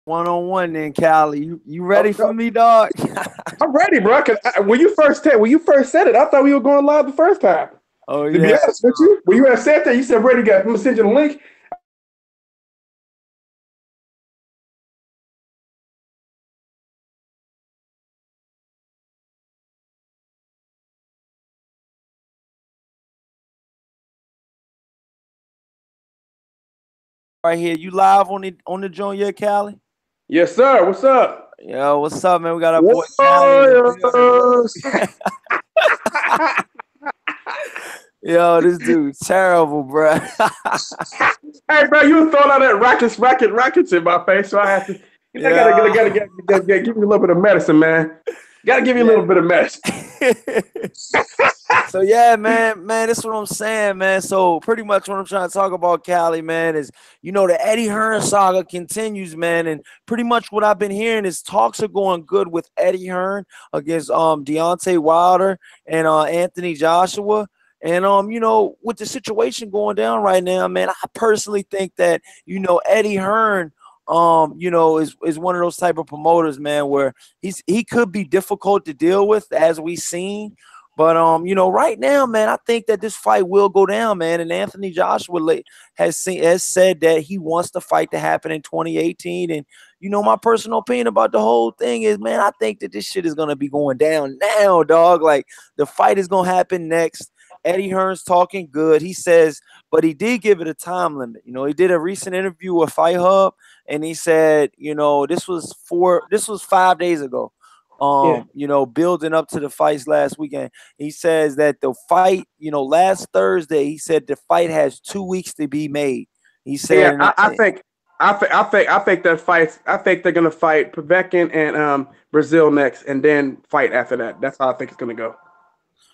1-on-1 then, Callie. You ready for Oh, me, dog? I'm ready, bro. Cause when you first said it, I thought we were going live the first time. Oh To be yeah. honest with you, when you had said that, you said ready. I'm gonna send you the link. Right here. You live on the joint yet, Callie? Yes, sir. What's up? Yo, what's up, man? We got our boy Callie in the building, Warriors. bro. Yo, this dude's terrible, bro. Hey, bro, you were throwing all that rackets in my face, so I have to. You know, I gotta, Yeah. gotta, gotta, gotta, gotta give you a little bit of medicine, man. Gotta give you a Yeah. little bit of medicine. So yeah, man, that's what I'm saying, man. So pretty much what I'm trying to talk about, Cali, man, is the Eddie Hearn saga continues, man, and pretty much what I've been hearing is talks are going good with Eddie Hearn against Deontay Wilder and Anthony Joshua. And with the situation going down right now, man, I personally think that Eddie Hearn is one of those type of promoters, man, where he could be difficult to deal with, as we seen. But right now, man, I think that this fight will go down, man. And Anthony Joshua has said that he wants the fight to happen in 2018. And my personal opinion about the whole thing is, man, I think that this shit is gonna be going down now, dog. Like the fight is gonna happen next. Eddie Hearn's talking good. He says, but he did give it a time limit. He did a recent interview with Fight Hub, and he said, this was 5 days ago. Yeah, Building up to the fights last weekend. He says that the fight, last Thursday, he said the fight has 2 weeks to be made. He yeah. said, I think that fights. I think they're gonna fight Povetkin and Brazil next, and then fight after that. That's how I think it's gonna go.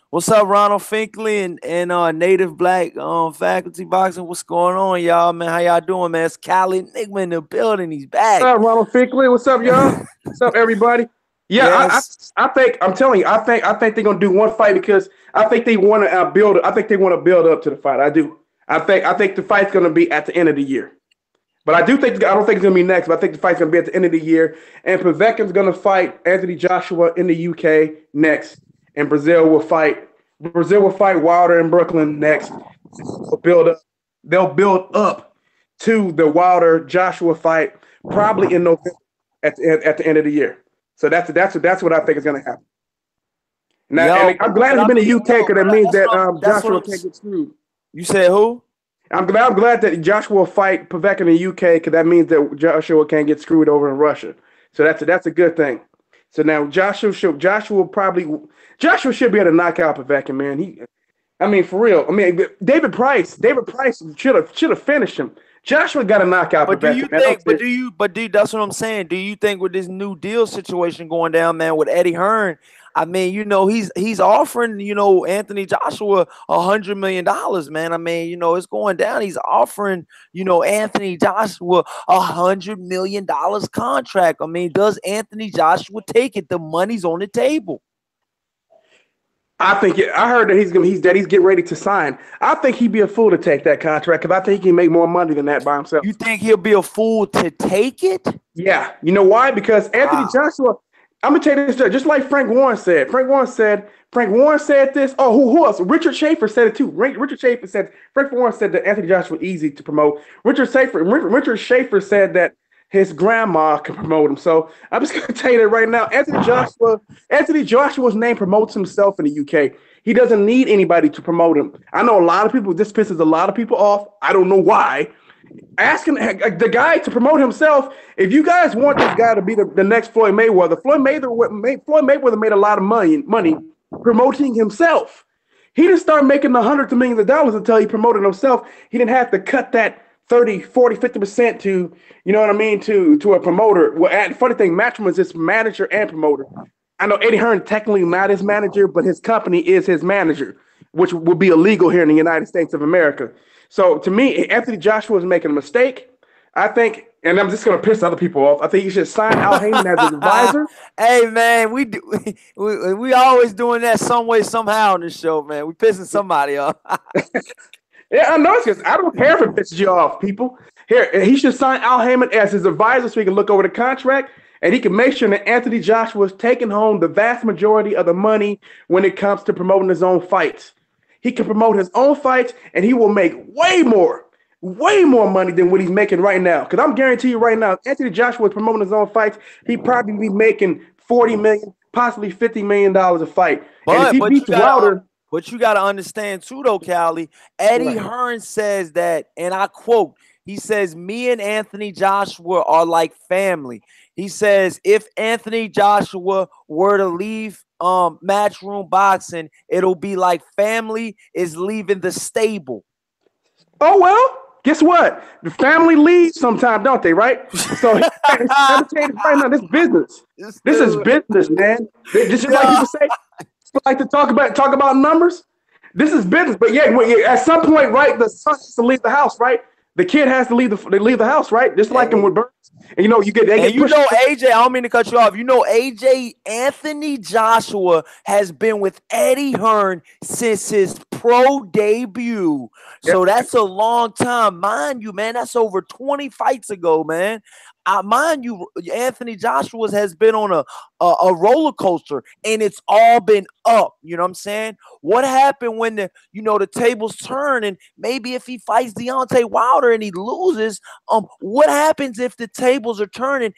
"What's up, Ronald Finkley and Native Black Faculty Boxing? What's going on, y'all, man? How y'all doing, man? It's Cali Enigma in the building. He's back." What's up, Ronald Finkley? What's up, y'all? What's up, everybody? Yeah, Yes. I think I'm telling you, I think they're gonna do one fight because I think they want to build. I think they want to build up to the fight. I do. I think the fight's gonna be at the end of the year. But I don't think it's gonna be next. But I think the fight's gonna be at the end of the year. And Povetkin's gonna fight Anthony Joshua in the UK next, and Brazil will fight. Brazil will fight Wilder in Brooklyn next. They'll build up. They'll build up to the Wilder Joshua fight probably in November at the end of the year. So that's what I think is going to happen. Now, Yo, and I'm glad he's been in the UK because that means that Joshua can't get screwed. you said who? I'm glad that Joshua will fight Povetkin in the UK because that means that Joshua can't get screwed over in Russia. So that's a good thing. So now Joshua should be able to knock out Povetkin, man. I mean, for real. I mean, David Price should have finished him. Joshua got to knock out But do you Povetkin, man. think? That's what I'm saying. Do you think with this new deal situation going down, man, with Eddie Hearn? I mean, he's offering, Anthony Joshua $100 million, man. I mean, it's going down. He's offering, Anthony Joshua $100 million contract. I mean, does Anthony Joshua take it? The money's on the table. I heard that he's getting ready to sign. I think he'd be a fool to take that contract because I think he can make more money than that by himself. You think he'll be a fool to take it? Yeah, you know why? Because Anthony Joshua. I'm gonna tell you this, just like Frank Warren said. Frank Warren said this. Oh, who else? Richard Schaefer said it too. Richard Schaefer said Frank Warren said that Anthony Joshua easy to promote. Richard Schaefer said that his grandma can promote him. So I'm just gonna tell you that right now. Anthony Joshua's name promotes himself in the UK. He doesn't need anybody to promote him. I know a lot of people. This pisses a lot of people off. I don't know why. Asking the guy to promote himself. If you guys want this guy to be the next Floyd Mayweather, Floyd Mayweather made a lot of money promoting himself. He didn't start making the hundreds of millions of dollars until he promoted himself. He didn't have to cut that 30, 40, 50% to, you know what I mean, to a promoter. Well, and funny thing, Matchroom is his manager and promoter. I know Eddie Hearn technically not his manager, but his company is his manager, which would be illegal here in the United States of America. So to me, Anthony Joshua is making a mistake. I think, and I'm just going to piss other people off. I think you should sign Al Heyman as an advisor. Hey man, we always doing that some way somehow on this show, man. We pissing somebody off. Yeah, I know it's because I don't care if it pisses you off, people. Here, he should sign Al Heyman as his advisor so he can look over the contract and he can make sure that Anthony Joshua is taking home the vast majority of the money when it comes to promoting his own fights. He can promote his own fights and he will make way more money than what he's making right now. Because I'm guaranteeing you right now, if Anthony Joshua is promoting his own fights, he'd probably be making $40 million, possibly $50 million a fight. And if he beats Wilder. But you got to understand too, though, Callie. Eddie Hearn says that, and I quote, he says, me and Anthony Joshua are like family. He says, if Anthony Joshua were to leave Matchroom Boxing, it'll be like family is leaving the stable. Oh, well, guess what? The family leaves sometime, don't they, right? So I'm saying right now, this business. This is business, man. This is like people say. Like to talk about numbers. This is business, but yeah, at some point, right, the son has to leave the house, right? The kid has to leave the house, right? Just like him with Burns. And you know, AJ, I don't mean to cut you off. You know, AJ Anthony Joshua has been with Eddie Hearn since his pro debut. So that's a long time. Mind you, man, that's over 20 fights ago, man. Mind you, Anthony Joshua has been on a roller coaster, and it's all been up. You know what I'm saying? What happened when the tables turn, and maybe if he fights Deontay Wilder and he loses, what happens if the tables are turning?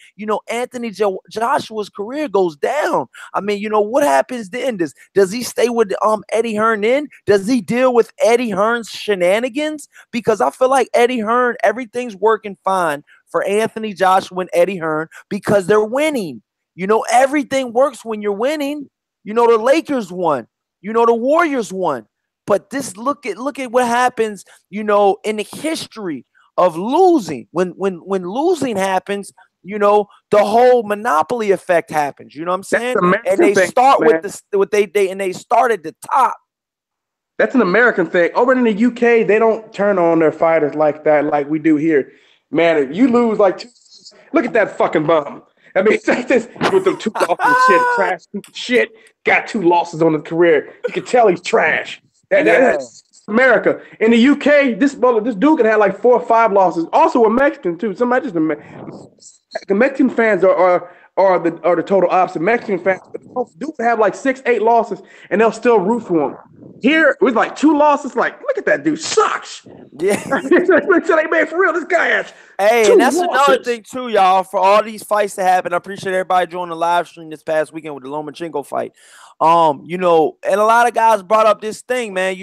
Anthony Joshua's career goes down. I mean, what happens then? Does he stay with Eddie Hearn then? Does he deal with Eddie Hearn's shenanigans? Because I feel like Eddie Hearn, everything's working fine for Anthony Joshua and Eddie Hearn because they're winning. Everything works when you're winning. The Lakers won. The Warriors won. But look at what happens, in the history of losing. When losing happens, the whole monopoly effect happens. You know what I'm saying? And they start with they start at the top. That's an American thing. Over in the UK, they don't turn on their fighters like that, like we do here. Man, if you lose like look at that fucking bum. I mean, it's like this with the 2 losses and shit, trash, stupid shit. Got 2 losses on his career. You can tell he's trash. That's America. In the UK, this dude can have like 4 or 5 losses. Also a Mexican too. The Mexican fans are the total opposite. Mexican fans, dude can have like 6, 8 losses, and they'll still root for him. Here, with like 2 losses, like, look at that dude, sucks. Yeah. Hey, man, for real, this guy has and that's another thing, too, y'all, for all these fights to happen. I appreciate everybody joining the live stream this past weekend with the Lomachenko fight. And a lot of guys brought up this thing, man.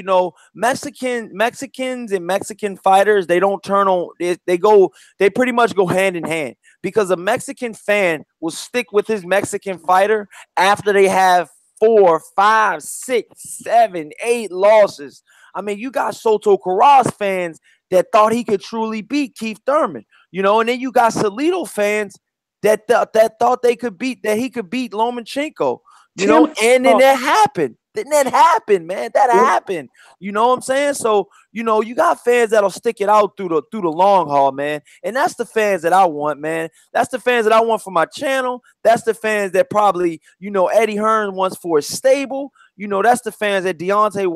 Mexicans and Mexican fighters, they don't turn on, they pretty much go hand in hand because a Mexican fan will stick with his Mexican fighter after they have 4, 5, 6, 7, 8 losses. I mean, you got Soto Carras fans that thought he could truly beat Keith Thurman, and then you got Salido fans that thought he could beat Lomachenko, and then that happened. That happened, man. That happened. You know what I'm saying? So, you got fans that'll stick it out through the long haul, man. And that's the fans that I want, man. That's the fans that I want for my channel. That's the fans that probably, Eddie Hearn wants for his stable. That's the fans that Deontay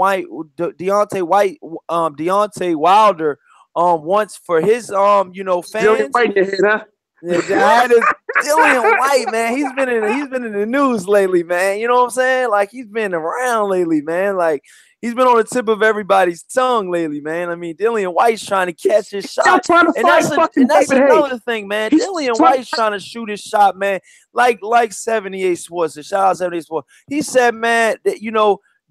Wilder wants for his fans. Dillian White, man, he's been in the news lately, man. You know what I'm saying? Like, he's been around lately, man. Like, he's been on the tip of everybody's tongue lately, man. I mean, Dillian White's trying to catch his shot. And that's another thing, man. Dillian White's trying to shoot his shot, man. Like 78 Sports. Shout out 78 Sports. He said, man, that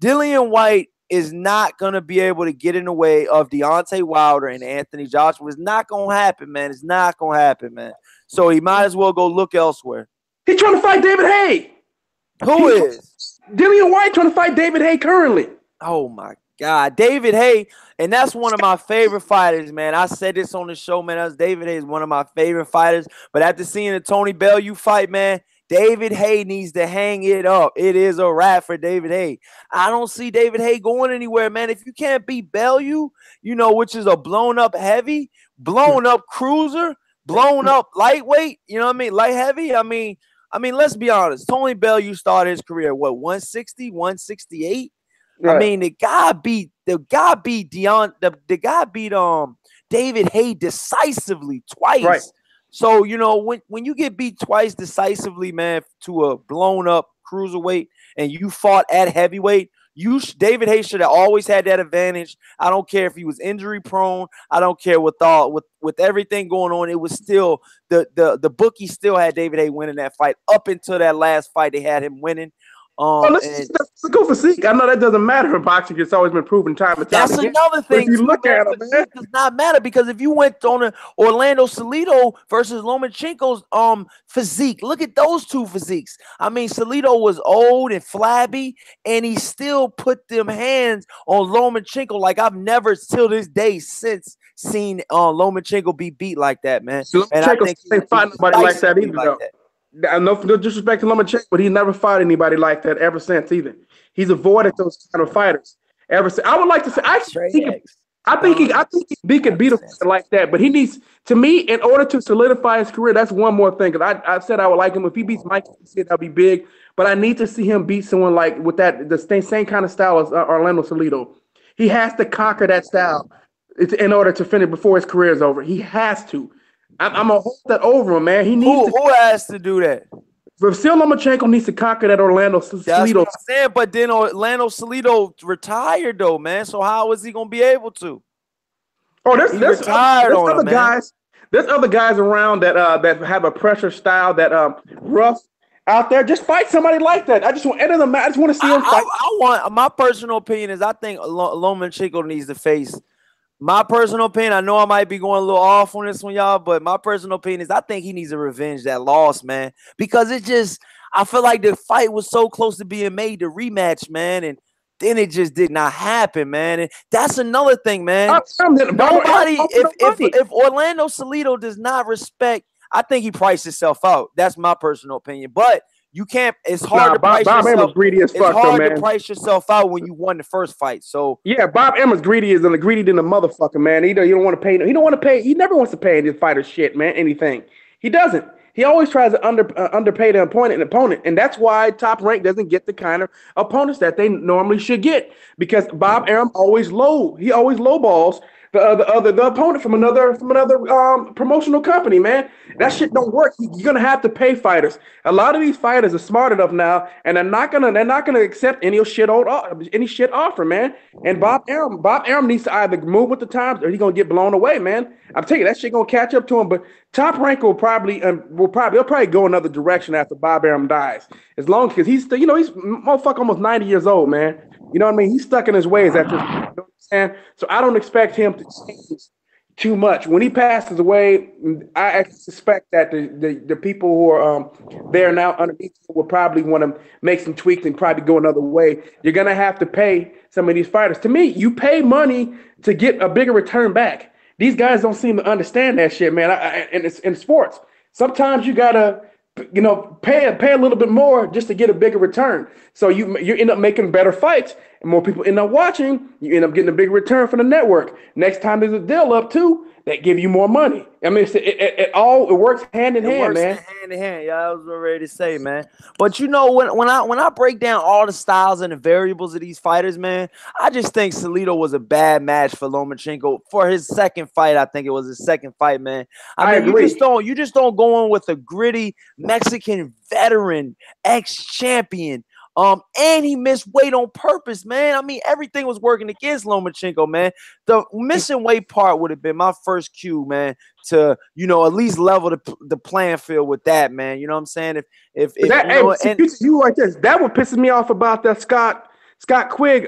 Dillian White is not going to be able to get in the way of Deontay Wilder and Anthony Joshua. It's not going to happen, man. It's not going to happen, man. So he might as well go look elsewhere. He's trying to fight David Haye. Who is? Dillian White trying to fight David Haye currently. Oh, my God. David Haye, and that's one of my favorite fighters, man. I said this on the show, man. David Haye is one of my favorite fighters. But after seeing the Tony Bellew fight, man, David Haye needs to hang it up. It is a wrap for David Haye. I don't see David Haye going anywhere, man. If you can't beat Bellew, which is a blown up heavy, blown up cruiser, blown up lightweight, you know what I mean? Light heavy. I mean, let's be honest. Tony Bellew started his career, 160, 168? Right. I mean, the guy beat David Haye decisively twice. Right. So, you know, when you get beat twice decisively, man, to a blown up cruiserweight, and you fought at heavyweight, David Haye should have always had that advantage. I don't care if he was injury prone. I don't care with everything going on. It was still the bookie still had David Haye winning that fight up until that last fight. They had him winning. Let's go physique. I know that doesn't matter in boxing. It's always been proven time and time again. That's another thing. But if you look at him, man, it does not matter, because if you went on an Orlando Salido versus Lomachenko's physique, look at those two physiques. I mean, Salido was old and flabby, and he still put them hands on Lomachenko like I've never till this day since seen Lomachenko be beat like that, man. And I think ain't fight nobody like that either, though. No disrespect to Lomachenko, but he never fought anybody like that ever since either. He's avoided those kind of fighters ever since. I would like to say I think he could beat a fighter like that, but he needs, to me, in order to solidify his career, that's one more thing. Because I said I would like him if he beats Mike, that'd be big. But I need to see him beat someone like with the same kind of style as Orlando Salido. He has to conquer that style in order to finish before his career is over. He has to. I'm gonna hold that over him, man. He needs who has to do that? Vasyl Lomachenko needs to conquer that Orlando Salido. That's what I'm saying, but then Orlando Salido retired though, man. So how is he gonna be able to? Oh, there's other guys. There's other guys around that have a pressure style that rough out there. Just fight somebody like that. I just want to see him fight. I want, my personal opinion is I think Lomachenko needs to face. My personal opinion, I know I might be going a little off on this one, y'all, but my personal opinion is I think he needs to revenge that loss, man. Because I feel like the fight was so close to being made, the rematch, man, and then it just did not happen, man. And that's another thing, man. If Orlando Salido does not respect, I think he priced himself out. That's my personal opinion. But you can't. It's hard to price yourself. Bob greedy as fuck, it's hard to price yourself out when you won the first fight. So yeah, Bob Emmer's greedy than the motherfucker, man. You don't want to pay. He don't want to pay. He never wants to pay any fighter shit, man. Anything. He doesn't. He always tries to underpay the opponent, and that's why Top Rank doesn't get the kind of opponents that they normally should get, because Bob Arum always lowballs the opponent from another promotional company, man. That shit don't work. You're gonna have to pay fighters. A lot of these fighters are smart enough now, and they're not gonna accept any shit offer, man. And Bob Arum needs to either move with the times or he's gonna get blown away, man. I'm telling you, that shit gonna catch up to him. But Top Rank will probably go another direction after Bob Arum dies, as long as he's still, he's motherfucker almost 90 years old, man. You know what I mean? He's stuck in his ways at this point. So I don't expect him to change too much. When he passes away, I suspect that the people who are there now underneath will probably want to make some tweaks and probably go another way. You're going to have to pay some of these fighters. To me, you pay money to get a bigger return back. These guys don't seem to understand that shit, man. And it's in sports. Sometimes you got to pay a little bit more just to get a bigger return. So you end up making better fights, and more people end up watching. You end up getting a big return for the network. Next time there's a deal up too, they give you more money. I mean, it works hand in hand, man. Hand in hand, yeah. I was ready to say, man. But when I break down all the styles and the variables of these fighters, man, I just think Salido was a bad match for Lomachenko for his second fight. I think it was his second fight, man. I mean, agree. You just don't go on with a gritty Mexican veteran, ex-champion. And he missed weight on purpose, man. I mean, everything was working against Lomachenko, man. The missing weight part would have been my first cue, man, to at least level the playing field with that, man. You know what I'm saying? You like this. That what pisses me off about that Scott Quigg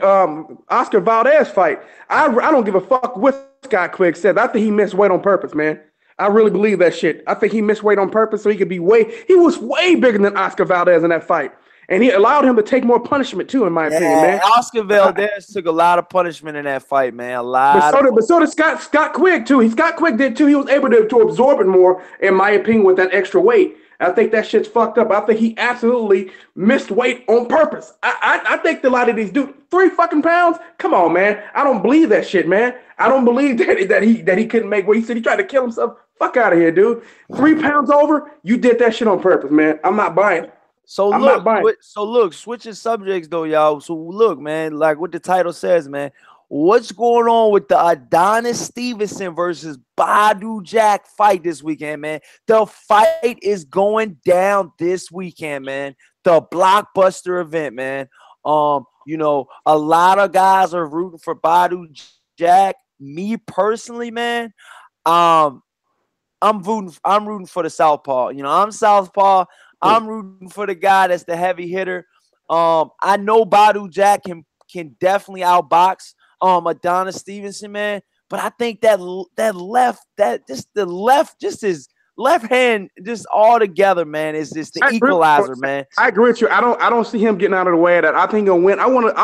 Oscar Valdez fight. I don't give a fuck what Scott Quigg said. I think he missed weight on purpose, man. I really believe that shit. I think he missed weight on purpose so he could be he was way bigger than Oscar Valdez in that fight. And he allowed him to take more punishment too, in my opinion, man. Oscar Valdez took a lot of punishment in that fight, man. A lot. But so did Scott Quigg too. Scott Quigg did too. He was able to absorb it more, in my opinion, with that extra weight. I think that shit's fucked up. I think he absolutely missed weight on purpose. I think a lot of these dudes, 3 fucking pounds. Come on, man. I don't believe that shit, man. I don't believe that he couldn't make weight. He said he tried to kill himself. Fuck out of here, dude. 3 pounds over. You did that shit on purpose, man. I'm not buying it. So look, switching subjects though, y'all. So look, man, like what the title says, man. what's going on with the Adonis Stevenson versus Badou Jack fight this weekend, man? The fight is going down this weekend, man. The blockbuster event, man. You know, a lot of guys are rooting for Badou Jack. Me personally, man, I'm rooting for the southpaw. You know, I'm southpaw. I'm rooting for the guy that's the heavy hitter. I know Badou Jack can definitely outbox Adonis Stevenson, man. But I think that his left hand just all together, man, is just the equalizer, man. I agree with you. I don't see him getting out of the way of that. I think he'll win. I want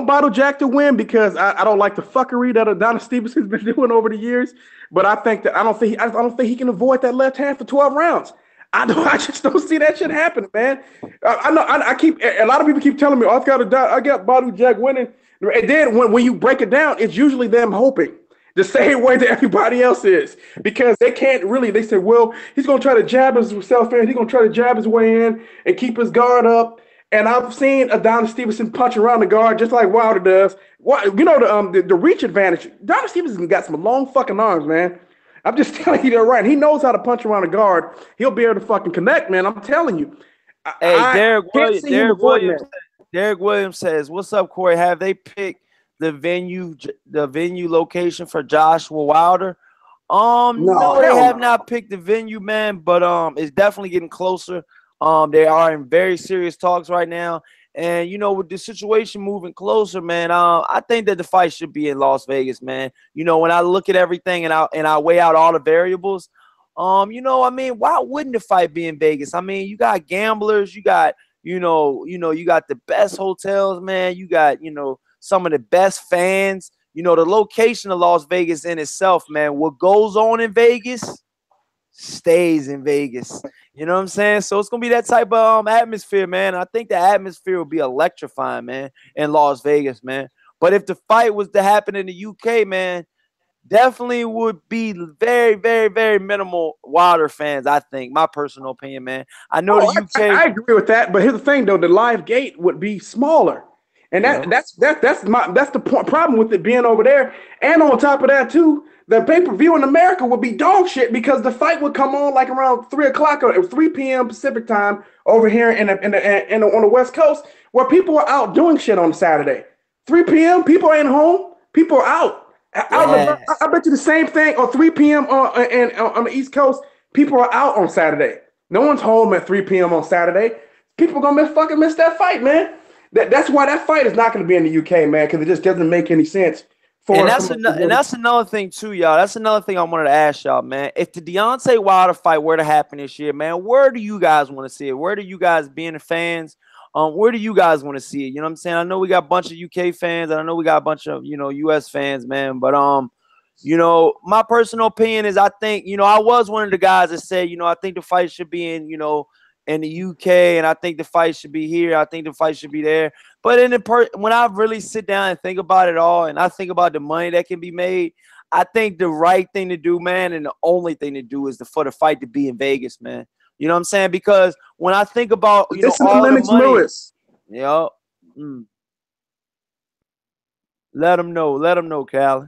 Badou Jack to win because I don't like the fuckery that Adonis Stevenson's been doing over the years. But I don't think he can avoid that left hand for 12 rounds. I just don't see that shit happening, man. I know a lot of people keep telling me, I got Badou Jack winning. And then when you break it down, it's usually them hoping the same way that everybody else is, because they can't really. They say, well, he's gonna try to jab himself in. He's gonna try to jab his way in and keep his guard up. And I've seen Adonis Stevenson punch around the guard just like Wilder does. You know the reach advantage. Adonis Stevenson got some long fucking arms, man. I'm just telling you that right. He knows how to punch around a guard. He'll be able to fucking connect, man. I'm telling you. Hey, Derek Williams says, "What's up, Corey? Have they picked the venue location for Joshua Wilder?" No, they have not picked the venue, man. But it's definitely getting closer. They are in very serious talks right now. And, you know, with the situation moving closer, man, I think that the fight should be in Las Vegas, man. You know, when I look at everything and I weigh out all the variables, you know, I mean, why wouldn't the fight be in Vegas? I mean, you got gamblers, you got, you got the best hotels, man. You got, some of the best fans. You know, the location of Las Vegas in itself, man, what goes on in Vegas stays in Vegas. You know what I'm saying? So it's gonna be that type of atmosphere, man. I think the atmosphere will be electrifying, man, in Las Vegas, man. But if the fight was to happen in the UK, man, definitely would be very, very, very minimal Wilder fans. I think, my personal opinion, man. I know the UK. I agree with that, but here's the thing, though: the live gate would be smaller, and that's the problem with it being over there. And on top of that, too, the pay-per-view in America would be dog shit because the fight would come on like around 3 o'clock or 3 p.m. Pacific time over here on the West Coast, where people are out doing shit on Saturday. 3 p.m. people ain't home. People are out. I bet you the same thing. Or 3 p.m. on the East Coast, people are out on Saturday. No one's home at 3 p.m. on Saturday. People are gonna miss that fight, man. That's why that fight is not going to be in the UK, man, because it just doesn't make any sense. And that's another thing too, y'all. That's another thing I wanted to ask y'all, man. If the Deontay Wilder fight were to happen this year, man, where do you guys want to see it? Where do you guys, being fans, where do you guys want to see it? You know what I'm saying? I know we got a bunch of UK fans, and I know we got a bunch of US fans, man. But my personal opinion is, I think I was one of the guys that said I think the fight should be in in the UK, and I think the fight should be here. I think the fight should be there. But when I really sit down and think about it all, and I think about the money that can be made, I think the right thing to do, man, and the only thing to do is for the fight to be in Vegas, man. You know what I'm saying? Because when I think about all the money, Lewis. Let them know, Callie.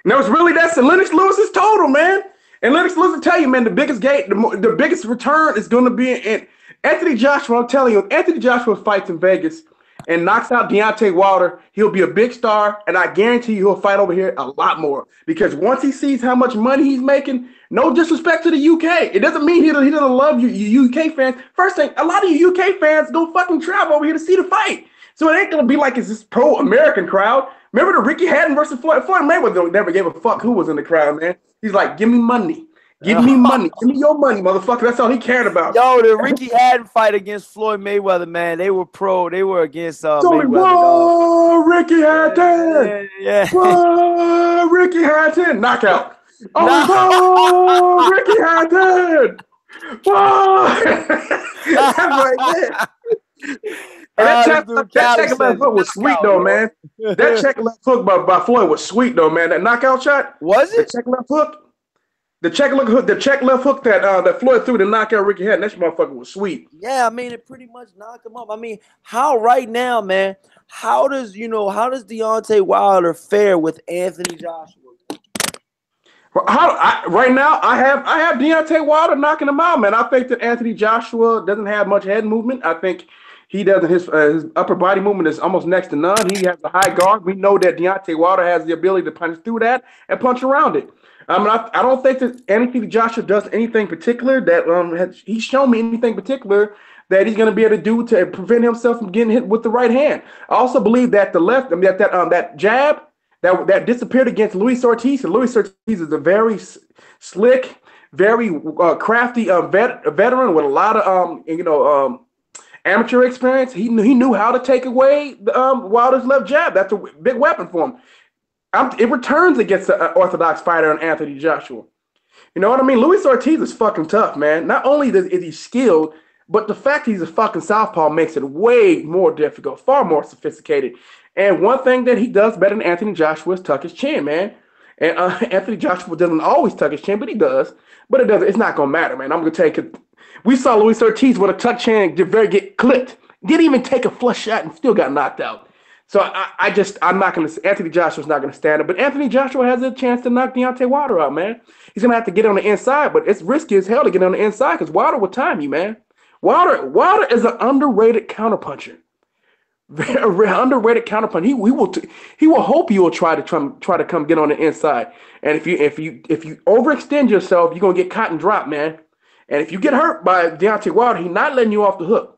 No, it's really that's Lennox Lewis's total, man. And Lennox Lewis will tell you, man, the biggest gate, the biggest return is going to be in Anthony Joshua. I'm telling you, if Anthony Joshua fights in Vegas and knocks out Deontay Wilder, he'll be a big star, and I guarantee you he'll fight over here a lot more. Because once he sees how much money he's making, no disrespect to the UK, it doesn't mean he doesn't love you UK fans. First thing, a lot of you UK fans don't fucking travel over here to see the fight. So it ain't going to be like it's this pro-American crowd. Remember the Ricky Hatton versus Floyd? Floyd Mayweather never gave a fuck who was in the crowd, man. He's like, give me money. Give me money. Give me your money, motherfucker. That's all he cared about. Yo, the Ricky Hatton fight against Floyd Mayweather, man. They were pro. They were against Mayweather. Whoa, Ricky Hatton. Yeah. Whoa, Ricky Hatton. Knockout. Oh, whoa, Ricky Hatton. Whoa. That's right there. And that check left hook was sweet, though, man. That check left hook by Floyd was sweet, though, man. That knockout shot. Was it? The check left hook. the check left hook that Floyd threw to knock out Ricky Hatton. That motherfucker was sweet. Yeah, I mean, it pretty much knocked him up. I mean, how right now, man? How does Deontay Wilder fare with Anthony Joshua? Right now, I have Deontay Wilder knocking him out, man. I think that Anthony Joshua doesn't have much head movement. I think he doesn't. His upper body movement is almost next to none. He has a high guard. We know that Deontay Wilder has the ability to punch through that and punch around it. I don't think that Anthony Joshua does anything particular that he's shown me anything particular that he's going to be able to do to prevent himself from getting hit with the right hand. I also believe that the left, that jab that disappeared against Luis Ortiz. And Luis Ortiz is a very slick, very crafty veteran with a lot of amateur experience. He knew how to take away Wilder's left jab. That's a big weapon for him. It returns against an orthodox fighter in Anthony Joshua. You know what I mean? Luis Ortiz is fucking tough, man. Not only is he skilled, but the fact he's a fucking southpaw makes it way more difficult, far more sophisticated. And one thing that he does better than Anthony Joshua is tuck his chin, man. And Anthony Joshua doesn't always tuck his chin, but he does. But it doesn't. It's not gonna matter, man. I'm gonna take it. We saw Luis Ortiz with a tuck chin get clipped. Didn't even take a flush shot and still got knocked out. So I'm not gonna. Anthony Joshua's not gonna stand up. But Anthony Joshua has a chance to knock Deontay Wilder out, man. He's gonna have to get on the inside, but it's risky as hell to get on the inside because Wilder will time you, man. Wilder is an underrated counterpuncher. Very underrated counterpuncher. He will hope you will try to come get on the inside. And if you overextend yourself, you're gonna get caught and dropped, man. And if you get hurt by Deontay Wilder, he's not letting you off the hook.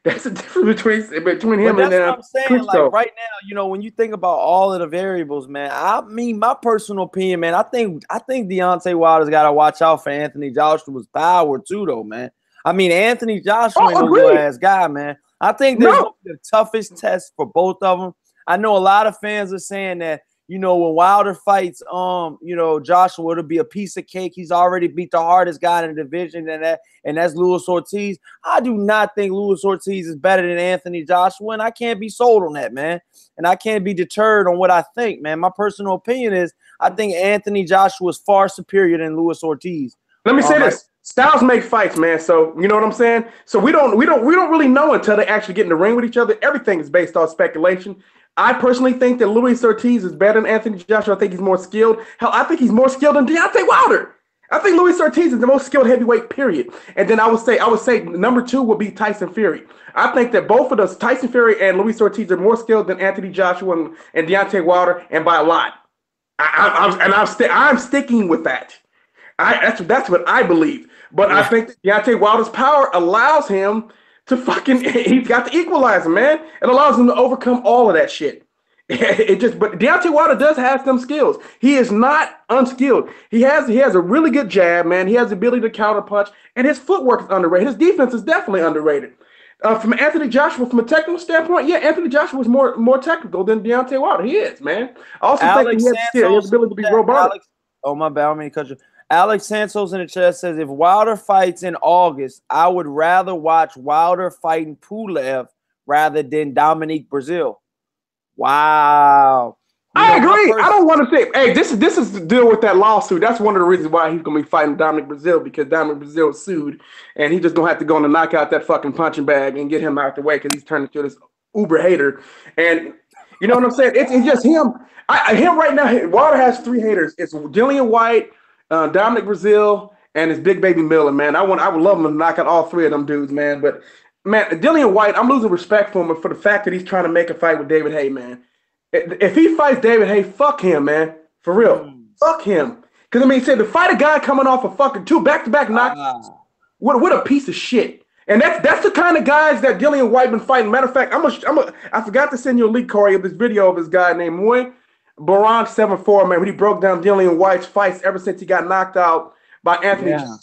That's the difference between him and that's what I'm saying. Klitschko. Like right now, when you think about all of the variables, man. I mean, my personal opinion, man. I think Deontay Wilder's got to watch out for Anthony Joshua's power too, though, man. I mean, Anthony Joshua ain't no little ass guy, man. I think this is the toughest test for both of them. I know a lot of fans are saying that, when Wilder fights, Joshua, it'll be a piece of cake. He's already beat the hardest guy in the division, and that's Luis Ortiz. I do not think Luis Ortiz is better than Anthony Joshua, and I can't be sold on that, man. And I can't be deterred on what I think, man. My personal opinion is I think Anthony Joshua is far superior than Luis Ortiz. Let me say this. Styles make fights, man. So you know what I'm saying? So we don't really know until they actually get in the ring with each other. Everything is based on speculation. I personally think that Luis Ortiz is better than Anthony Joshua. I think he's more skilled. Hell, I think he's more skilled than Deontay Wilder. I think Luis Ortiz is the most skilled heavyweight, period. And then I would say number 2 would be Tyson Fury. I think that both of those, Tyson Fury and Luis Ortiz, are more skilled than Anthony Joshua and Deontay Wilder, and by a lot. I'm sticking with that. That's what I believe. But I think that Deontay Wilder's power allows him to he's got the equalizer, man. It allows him to overcome all of that shit. But Deontay Wilder does have some skills. He is not unskilled. He has a really good jab, man. He has the ability to counter punch, and his footwork is underrated. His defense is definitely underrated. From Anthony Joshua, from a technical standpoint, yeah, Anthony Joshua is more technical than Deontay Wilder. He is, man. I also think he has skill. He has the ability to be robotic. Oh, my bad. I mean, cut you. Alex Santos in the chat says, if Wilder fights in August, I would rather watch Wilder fighting Pulev rather than Dominique Brazil. Wow. I agree. I don't want to say, hey, this is to deal with that lawsuit. That's one of the reasons why he's going to be fighting Dominic Brazil, because Dominic Brazil sued, and he's just going to have to go in and knock out that fucking punching bag and get him out the way because he's turned into this uber hater. And you know what I'm saying? It's just him. Him right now, Wilder has 3 haters. It's Dillian White, Dominic Brazil, and his big baby Miller, man. I would love him to knock out all 3 of them dudes, man. But man, Dillian White, I'm losing respect for him for the fact that he's trying to make a fight with David Haye, man. If he fights David Haye, fuck him, man. For real. Fuck him. Because, I mean, to fight a guy coming off a fucking 2 back-to-back knockouts, what a piece of shit. And that's the kind of guys that Dillian White been fighting. Matter of fact, I forgot to send you a link, Corey, of this video of this guy named Moy Baron 7-4, man, when he broke down Dillian White's fights ever since he got knocked out by Anthony. Yeah.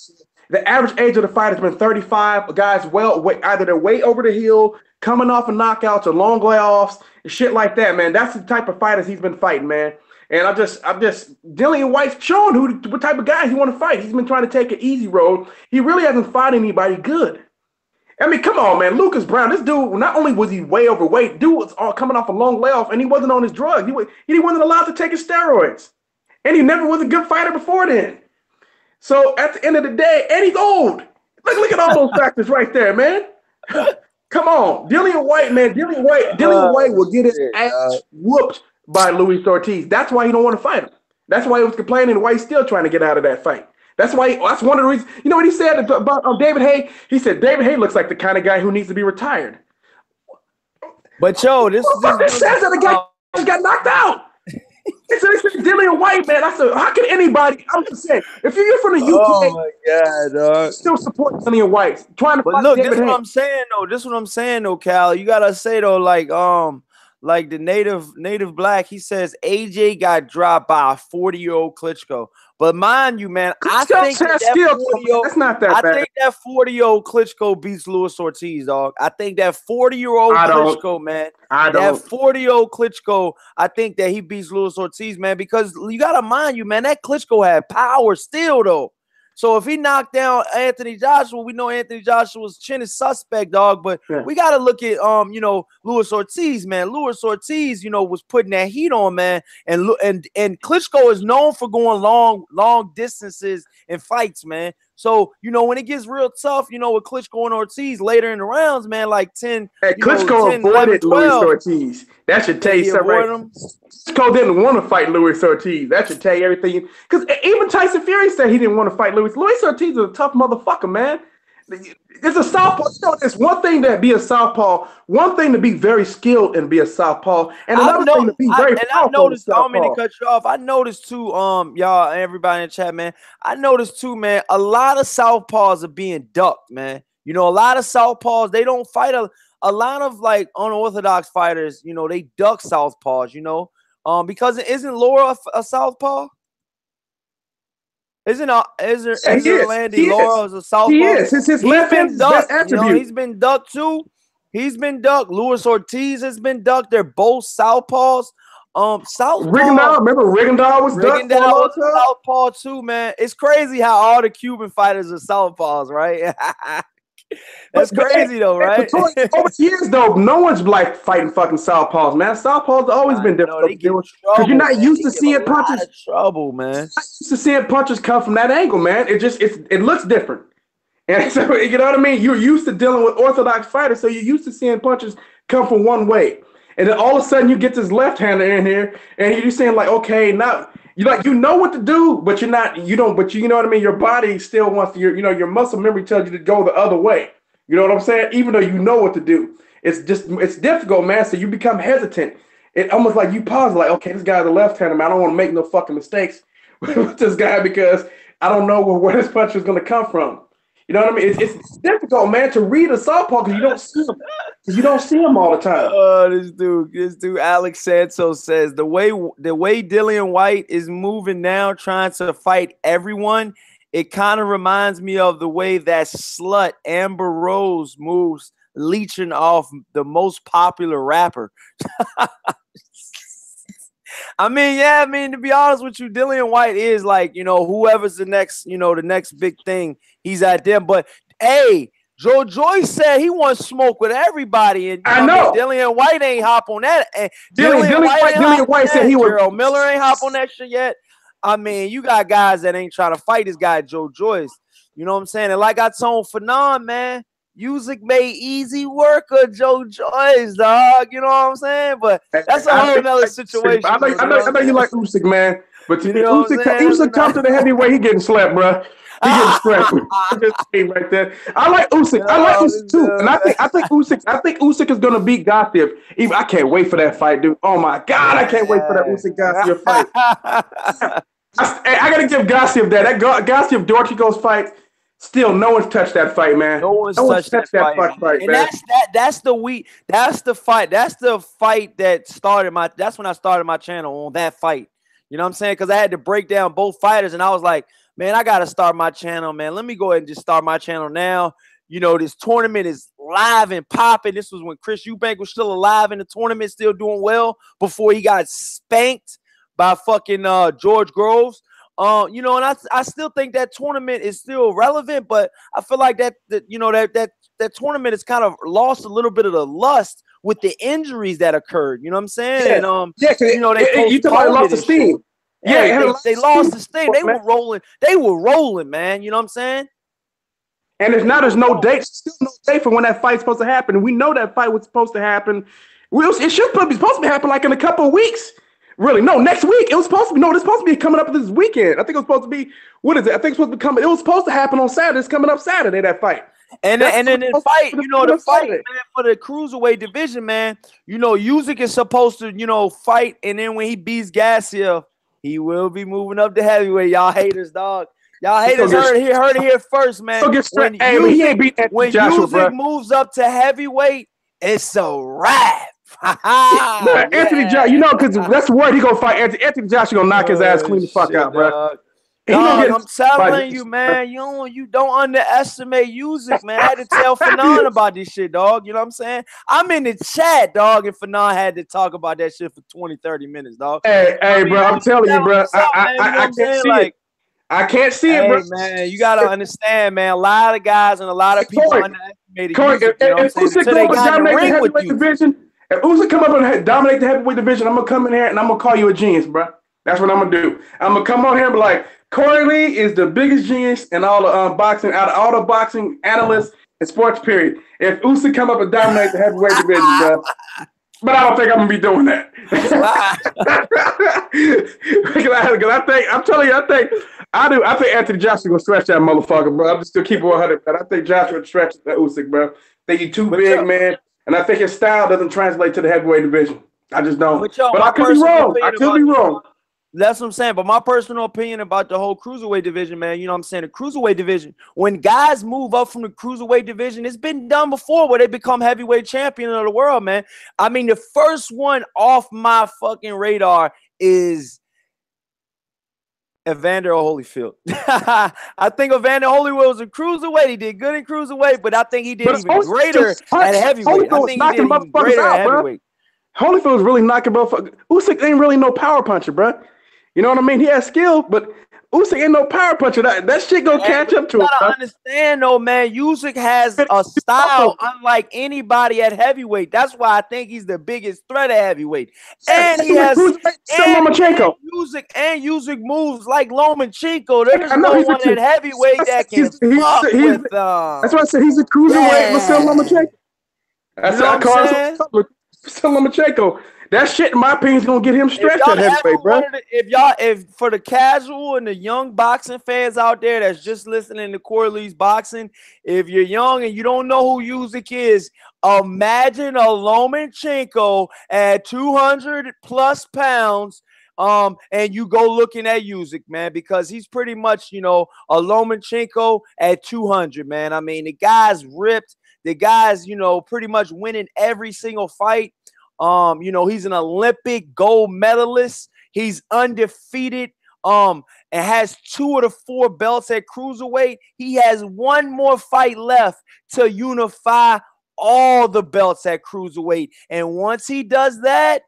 The average age of the fight has been 35. Guys, either they're way over the hill, coming off of knockouts or long layoffs and shit like that, man. That's the type of fighters he's been fighting, man. And I'm just Dillian White's showing what type of guys he want to fight. He's been trying to take an easy road. He really hasn't fought anybody good. I mean, come on, man. Lucas Brown, this dude, not only was he way overweight, dude was all coming off a long layoff, and he wasn't on his drugs. He wasn't allowed to take his steroids. And he never was a good fighter before then. So at the end of the day, and he's old. Look at all those factors right there, man. Come on, Dillian White, man. Dillian White will get his ass whooped by Luis Ortiz. That's why he don't want to fight him. That's why he was complaining. Why he's still trying to get out of that fight. That's why. That's one of the reasons. You know what he said about David Haye? He said David Haye looks like the kind of guy who needs to be retired. But yo, this says that the guy just got knocked out. He said Dillian White, man. I said, how can anybody? I'm just saying, if you're from the UK, oh my god, dog, still support Dillian White. Trying to but look, this is what I'm saying though. This is what I'm saying though, Cal. You gotta say though, like the native black, he says AJ got dropped by a 40-year-old Klitschko. But mind you, man, I think that 40-year-old Klitschko beats Luis Ortiz, dog. I think that 40-year-old Klitschko, man. That 40-year-old Klitschko, I think that he beats Luis Ortiz, man, because you gotta mind you, man, that Klitschko had power still, though. So if he knocked down Anthony Joshua, we know Anthony Joshua's chin is suspect, dog. But we gotta look at Luis Ortiz, man. Luis Ortiz, was putting that heat on, man. And Klitschko is known for going long distances in fights, man. So, when it gets real tough, with Klitschko and Ortiz later in the rounds, man, like 10. Klitschko 10, avoided 11, Luis Ortiz. That should tell you something. Right? Klitschko didn't want to fight Luis Ortiz. That should tell you everything. Because even Tyson Fury said he didn't want to fight Luis. Luis Ortiz is a tough motherfucker, man. It's a southpaw. It's one thing to be a southpaw, one thing to be very skilled and be a southpaw, and another thing to be very powerful. I noticed, I don't mean to cut you off. I noticed too, y'all, everybody in the chat, man. I noticed too, man, a lot of southpaws are being ducked, man. A lot of southpaws, they don't fight a lot of like unorthodox fighters, they duck southpaws, because isn't Laura a southpaw? Isn't Landy Laura a southpaw? He is. His left hand's best attribute. He's been ducked too. He's been ducked. Luis Ortiz has been ducked. They're both southpaws. Southpaw. Rigondeaux, remember Rigondeaux was ducked. Rigondeaux was southpaw too, man. It's crazy how all the Cuban fighters are southpaws, right? That's crazy though, right? Over the years though, no one's like fighting fucking southpaws, man. Southpaws have always been difficult because you're not used to seeing punches. Trouble, man. Not used to seeing punches come from that angle, man. It looks different, and so you know what I mean. You're used to dealing with orthodox fighters, so you're used to seeing punches come from one way, and then all of a sudden you get this left-hander in here, and you're saying like, okay, now. You know what to do, but you know what I mean? Your body still wants to, your muscle memory tells you to go the other way. You know what I'm saying? Even though you know what to do. It's difficult, man. So you become hesitant. It almost like you pause, like, okay, this guy's a left-hander, man. I don't want to make no fucking mistakes with this guy because I don't know where this punch is going to come from. You know what I mean? It's difficult, man, to read a southpaw because you don't see him. Because you don't see him all the time. Oh, this dude, Alex Santos says the way Dillian White is moving now, trying to fight everyone, it kind of reminds me of the way that slut Amber Rose moves, leeching off the most popular rapper. I mean, to be honest with you, Dillian White is like, whoever's the next big thing, he's at them. But hey, Joe Joyce said he wants smoke with everybody, and I know Dillian White ain't hop on that. And Dillian White said he was. Gerald Miller ain't hop on that shit yet. I mean, you got guys that ain't trying to fight this guy, Joe Joyce. You know what I'm saying? And like I told Fanon, man, Usyk made easy work of Joe Joyce, dog. You know what I'm saying? But that's a whole nother situation. I know you like Usyk, man. But Usyk come to the heavyweight, he getting slapped, bro. He getting slapped. Right there. I like Usyk. I like Usyk too, and I think Usyk is gonna beat Garcia. I can't wait for that fight, dude. Oh my god, I can't wait for that Usyk Garcia fight. I gotta give Garcia that. That Garcia Dortigo's fight. Still, no one's touched that fight, man. No one's touched that fight, and man. That's the fight that started that's when I started my channel on that fight. You know what I'm saying? Because I had to break down both fighters, and I was like, man, I gotta start my channel, man. Let me go ahead and just start my channel now. This tournament is live and popping. This was when Chris Eubank was still alive in the tournament, still doing well before he got spanked by fucking George Groves. And I still think that tournament is still relevant, but I feel like that tournament has kind of lost a little bit of the lust with the injuries that occurred. You know what I'm saying? Yeah. And you talking about lost of steam. Yeah, they lost the steam. They were rolling. They were rolling, man. You know what I'm saying? And there's no date. Still no date for when that fight's supposed to happen. We know that fight was supposed to happen. It should be supposed to happen like in a couple of weeks. Really? No, next week. It was supposed to be. No, it's supposed to be coming up this weekend. I think it was supposed to be. What is it? I think it's supposed to be coming. It was supposed to happen on Saturday. It's coming up Saturday. That fight. And then the fight, the fight, man, for the cruiserweight division, man. Usyk is supposed to, fight, and then when he beats Gassiev, he will be moving up to heavyweight. Y'all haters, dog. Y'all haters heard it here first, man. When Usyk moves up to heavyweight, it's a wrap. Anthony Joshua, because that's the word he gonna fight. Anthony Joshua gonna knock his ass clean the fuck out, bro. Dog, I'm telling you, man, you don't underestimate Usyk, man. I had to tell Fanon about this shit, dog. You know what I'm saying? I'm in the chat, dog, and Fanon had to talk about that shit for 20, 30 minutes, dog. Hey, bro, I'm telling you, bro. I can't see it. I can't see it, bro. Man, you gotta understand, man. A lot of guys and a lot of people underestimated Usyk. If Usyk come up and dominate the heavyweight division, I'm gonna come in here and I'm gonna call you a genius, bro. That's what I'm gonna do. I'm gonna come on here and be like, Corey Lee is the biggest genius in all the boxing, out of all the boxing analysts and sports, period. If Usyk come up and dominate the heavyweight division, bro. But I don't think I'm gonna be doing that. I think Anthony Joshua gonna stretch that motherfucker, bro. I'm just gonna keep it 100. But I think Joshua stretches that Usyk, bro. I think he's too big, man, and I think his style doesn't translate to the heavyweight division. I just don't. But I could be wrong. I could be wrong. That's what I'm saying. But my personal opinion about the whole cruiserweight division, man, you know what I'm saying? The cruiserweight division, when guys move up from the cruiserweight division, it's been done before where they become heavyweight champion of the world, man. I mean, the first one off my fucking radar is Evander Holyfield. I think Evander Holyfield was a cruiserweight. He did good in cruiserweight, but I think he did even greater at heavyweight. I think he did even greater at heavyweight. Holyfield's really knocking motherfuckers. Usyk ain't really no power puncher, bro. You know what I mean? He has skill, but Usyk ain't no power puncher. That shit gonna catch up to him. You gotta understand, though, man. Usyk has a style unlike anybody at heavyweight. That's why I think he's the biggest threat at heavyweight. And he has Usyk moves like Lomachenko. There's no one at heavyweight that can fuck with. That's why I said he's a cruiserweight with Lomachenko. That's what I call him. Lomachenko. That shit, in my opinion, is gonna get him stretched at heavyweight, bro. If for the casual and the young boxing fans out there that's just listening to Corey Lee's boxing, if you're young and you don't know who Usyk is, imagine a Lomachenko at 200 plus pounds. And you go looking at Usyk, man, because he's pretty much, a Lomachenko at 200, man. I mean, the guy's ripped. The guy's, pretty much winning every single fight. He's an Olympic gold medalist. He's undefeated. And has 2 of the 4 belts at cruiserweight. He has one more fight left to unify all the belts at cruiserweight. And once he does that,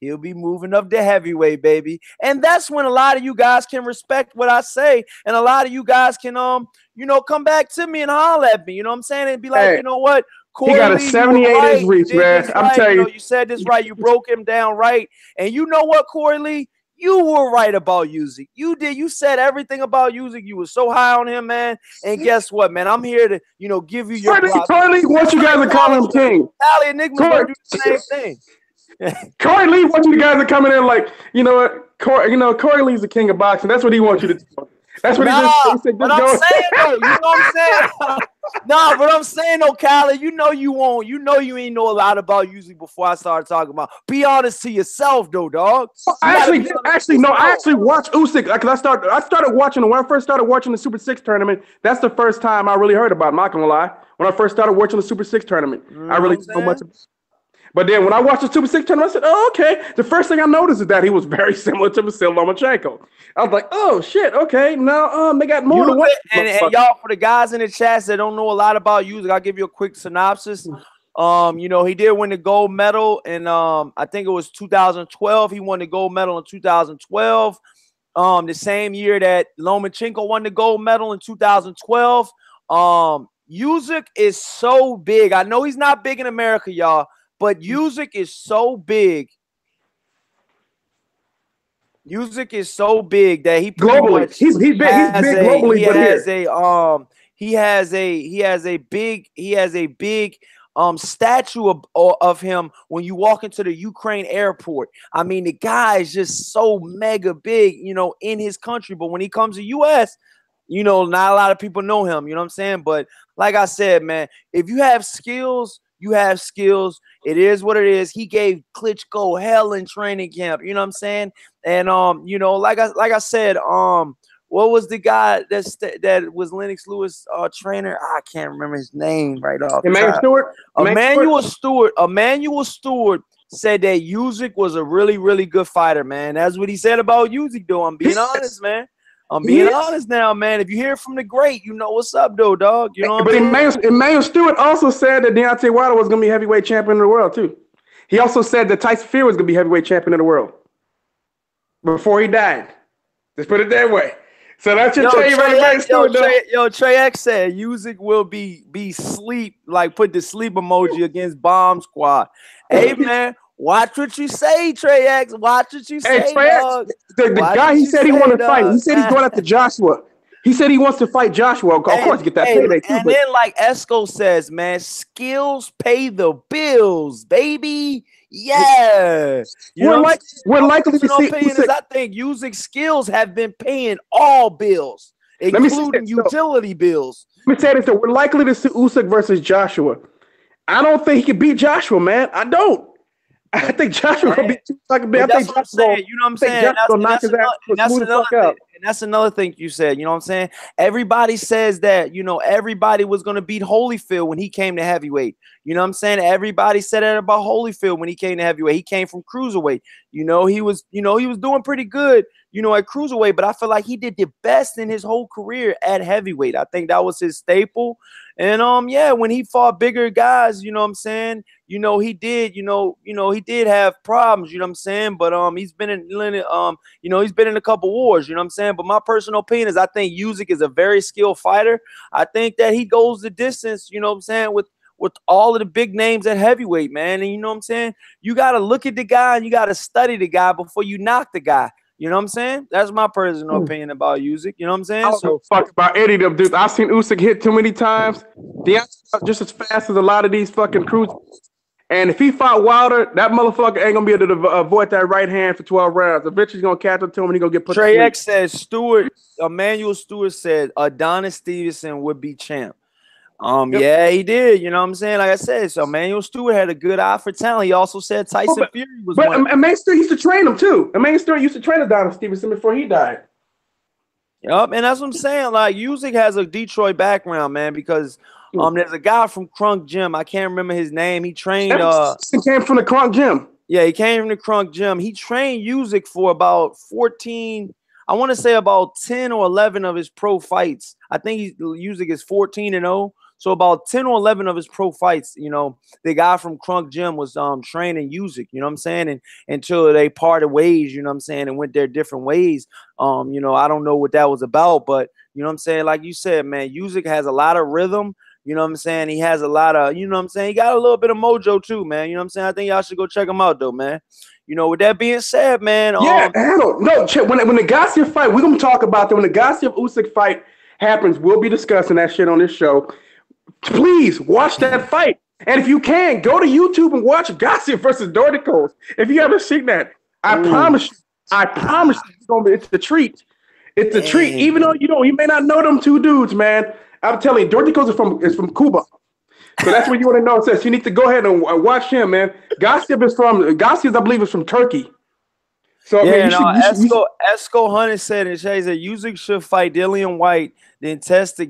he'll be moving up to heavyweight, baby. And that's when a lot of you guys can respect what I say. And a lot of you guys can, come back to me and holler at me. You know what I'm saying? And be like, hey, you know what? Corey, he got a 78 inch reach, man. I'm telling you. You said this right. You broke him down right. And you know what, Corey Lee? You were right about Usyk. You did. You said everything about Usyk. You were so high on him, man. And guess what, man? I'm here to, give you your props. Corey Lee wants you guys to call him king. Tally Enigma's going to do the same thing. Corey Lee wants you guys to come in like, you know what? Corey Lee's the king of boxing. That's what he wants you to do. That's what he said. But I'm saying, though, you know what I'm saying? But I'm saying, though, Callie, you won't. You ain't know a lot about Usyk before I started talking about. Be honest to yourself, though, dog. I actually watched Usyk. Like, I started watching when I first started watching the Super 6 tournament. That's the first time I really heard about him. I'm not gonna lie. When I first started watching the Super 6 tournament, I really didn't know much about it. But then when I watched the Super 6 tournament, I said, oh, okay. The first thing I noticed is that he was very similar to Vasyl Lomachenko. I was like, oh, shit, okay. Now they got more to watch. And y'all, for the guys in the chats that don't know a lot about Usyk, I'll give you a quick synopsis. He did win the gold medal in, I think it was 2012. He won the gold medal in 2012. The same year that Lomachenko won the gold medal in 2012. Usyk is so big. I know he's not big in America, y'all. But Usyk is so big Usyk is so big that he pretty globally. much He's big. He's big globally, he but has here. he has a big statue of him when you walk into the Ukraine airport. I mean, the guy is just so mega big, you know, in his country. But when he comes to US, you know, not a lot of people know him. You know what I'm saying? But like I said, man, if you have skills, you have skills. It is what it is. He gave Klitschko hell in training camp. You know what I'm saying? And you know, like I said, what was the guy that was Lennox Lewis trainer? I can't remember his name right off the Emmanuel top. Stewart. Emmanuel Stewart said that Usyk was a really, really good fighter, man. That's what he said about Usyk, though. I'm being honest, man. I'm being honest now, man. If you hear from the great, you know what's up, though, dog. You know what I'm saying? Emmanuel Stewart also said that Deontay Wilder was going to be heavyweight champion of the world, too. He also said that Tyson Fury was going to be heavyweight champion of the world before he died. Let's put it that way. So that should tell you about Emmanuel Stewart. Trey X said Usyk will be sleep, like put the sleep emoji against Bomb Squad. Hey, man. Watch what you say, Trey X. Watch what you say, Trey dog. The guy he said he wanted to fight. He said he's going after Joshua. He said he wants to fight Joshua. Of course, get that payday too. And then, like Esco says, man, skills pay the bills, baby. Yeah. We're likely to see Usyk. I think Usyk skills have been paying all bills, including utility bills. Let me say this: we're likely to see Usyk versus Joshua. I don't think he can beat Joshua, man. I don't. I think Joshua will be too fucking big. I think Joshua, you know what I'm saying? That's another thing you said. You know what I'm saying? Everybody says that, you know, everybody was going to beat Holyfield when he came to heavyweight. You know what I'm saying? Everybody said that about Holyfield when he came to heavyweight. He came from cruiserweight. You know, he was doing pretty good, you know, at cruiserweight, but I feel like he did the best in his whole career at heavyweight. I think that was his staple. And yeah, when he fought bigger guys, you know what I'm saying? You know, he did have problems, you know what I'm saying? But he's been in he's been in a couple wars, you know what I'm saying? But my personal opinion is I think Usyk is a very skilled fighter. I think that he goes the distance, you know what I'm saying, with all of the big names at heavyweight, man. And you know what I'm saying? You got to look at the guy and you got to study the guy before you knock the guy. You know what I'm saying? That's my personal opinion about Usyk. You know what I'm saying? I don't know fuck about any of them dudes. I've seen Usyk hit too many times. Deontay just as fast as a lot of these fucking crews. And if he fought Wilder, that motherfucker ain't gonna be able to avoid that right hand for 12 rounds. Eventually, he's gonna catch up to him and he's gonna get put. Trey X says Emmanuel Stewart said Adonis Stevenson would be champ. Yeah, he did. You know what I'm saying? Like I said, so Emmanuel Stewart had a good eye for talent. He also said Tyson Fury was one. But Emmanuel Stewart used to train him too. Emmanuel Stewart used to train Adonis Stevenson before he died. Yup, and that's what I'm saying. Like, Usyk has a Detroit background, man, because there's a guy from Crunk Gym. I can't remember his name. He trained he came from the Crunk Gym. Yeah, he came from the Crunk Gym. He trained Usyk for about 14, I want to say about 10 or 11 of his pro fights. I think Usyk is 14-0. So about 10 or 11 of his pro fights, you know, the guy from Crunk Gym was training Usyk, you know what I'm saying? And until they parted ways, you know what I'm saying, and went their different ways. You know, I don't know what that was about, but you know what I'm saying? Like you said, man, Usyk has a lot of rhythm. You know what I'm saying? He has a lot of, you know what I'm saying? He got a little bit of mojo too, man. You know what I'm saying? I think y'all should go check him out though, man. You know, with that being said, man. Yeah, when the Garcia fight, we're going to talk about that. When the Garcia Usyk fight happens, we'll be discussing that shit on this show. Please watch that fight. And if you can, go to YouTube and watch Garcia versus Dorticos. If you haven't seen that, I promise you, it's the treat. It's a treat. Even though you may not know them two dudes, man. I'm telling you, Dorticos is from Cuba. So that's what you want to know. It says you need to go ahead and watch him, man. Garcia, I believe, is from Turkey. So yeah, Esco Hunter said in Shay that Usyk should fight Dillian White, then test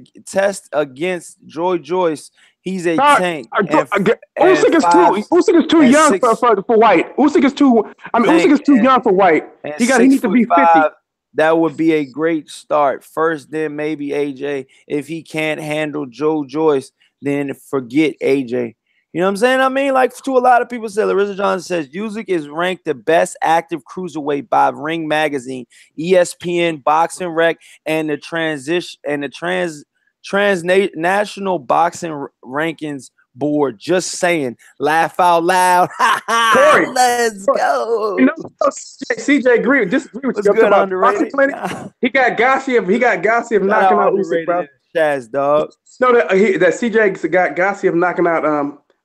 against Joy Joyce. He's a tank. Usyk is too young for White. Usyk is too young for White. He needs to be 50. That would be a great start. First, then maybe AJ. If he can't handle Joe Joyce, then forget AJ. You know what I'm saying? I mean, like to a lot of people say, Larissa Johnson says Usyk is ranked the best active cruiserweight by Ring Magazine, ESPN, Boxing Rec, and the transnational boxing rankings board. Just saying. Laugh out loud. Corey, Let's go. you know, CJ agree. Disagree with What's you. I'm good, talking about boxing underrated? clinic. He got Gassiev. He got Gassiev knocking out Usyk, bro. Chaz, dog. No, that CJ got Gassiev knocking out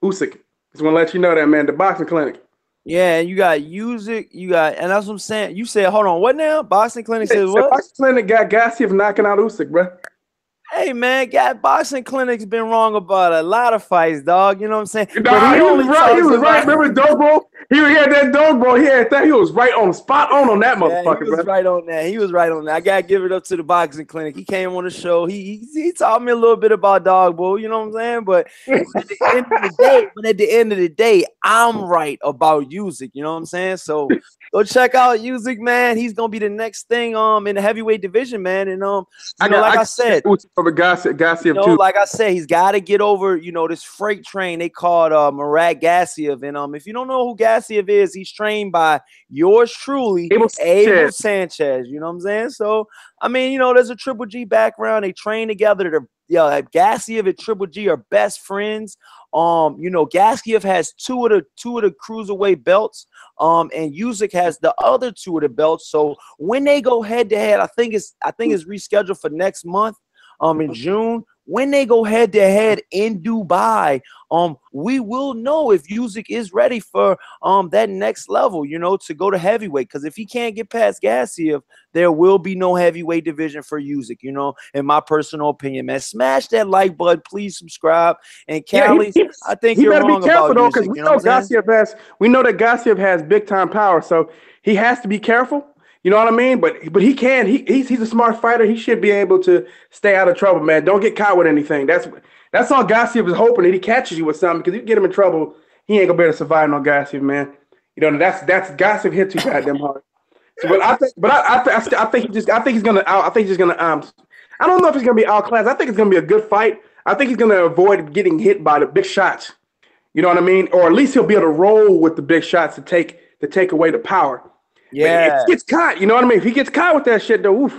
Usyk. Just want to let you know that, man. The boxing clinic. Yeah, and you got Usyk, and that's what I'm saying. You said, hold on, what now? Boxing clinic says The what? boxing clinic got Gassiev knocking out Usyk, bro. Hey man, boxing clinic's been wrong about a lot of fights, dog. You know what I'm saying? Nah, he was right. He was right. Remember Dobro? He had that Dobro. He had that. He was right on spot on that motherfucker, he was bro. right on that. He was right on that. I gotta give it up to the boxing clinic. He came on the show. He taught me a little bit about dog bull. You know what I'm saying? But at the end of the day, I'm right about Usyk. You know what I'm saying? So go check out Usyk, man. He's gonna be the next thing in the heavyweight division, man. And like I said, like I said, he's got to get over this freight train they called Murat Gassiev. And if you don't know who Gassiev is, he's trained by yours truly, Abel Sanchez. You know what I'm saying? So I mean, there's a Triple G background. They train together. Gassiev and Triple G are best friends. Gassiev has two of the cruiserweight belts. And Usyk has the other two of the belts. So when they go head to head, I think it's rescheduled for next month, in June. When they go head to head in Dubai, we will know if Usyk is ready for that next level, to go to heavyweight. Because if he can't get past Gassiev, there will be no heavyweight division for Usyk, in my personal opinion, man. Smash that like button, please subscribe. And Callie, I think you're wrong about Usyk, because we know that Gassiev has big time power, so he has to be careful. You know what I mean? But he can. He's a smart fighter. He should be able to stay out of trouble, man. Don't get caught with anything. That's all Gassiev is hoping, that he catches you with something, because if you get him in trouble, he ain't gonna be able to survive no Gassiev, man. That's Gassiev hit too goddamn hard. So, but I think he's gonna I don't know if he's gonna be outclassed. I think it's gonna be a good fight. I think he's gonna avoid getting hit by the big shots. You know what I mean? Or at least he'll be able to roll with the big shots to take away the power. Yeah, but if he gets caught, you know what I mean? If he gets caught with that shit, though, oof.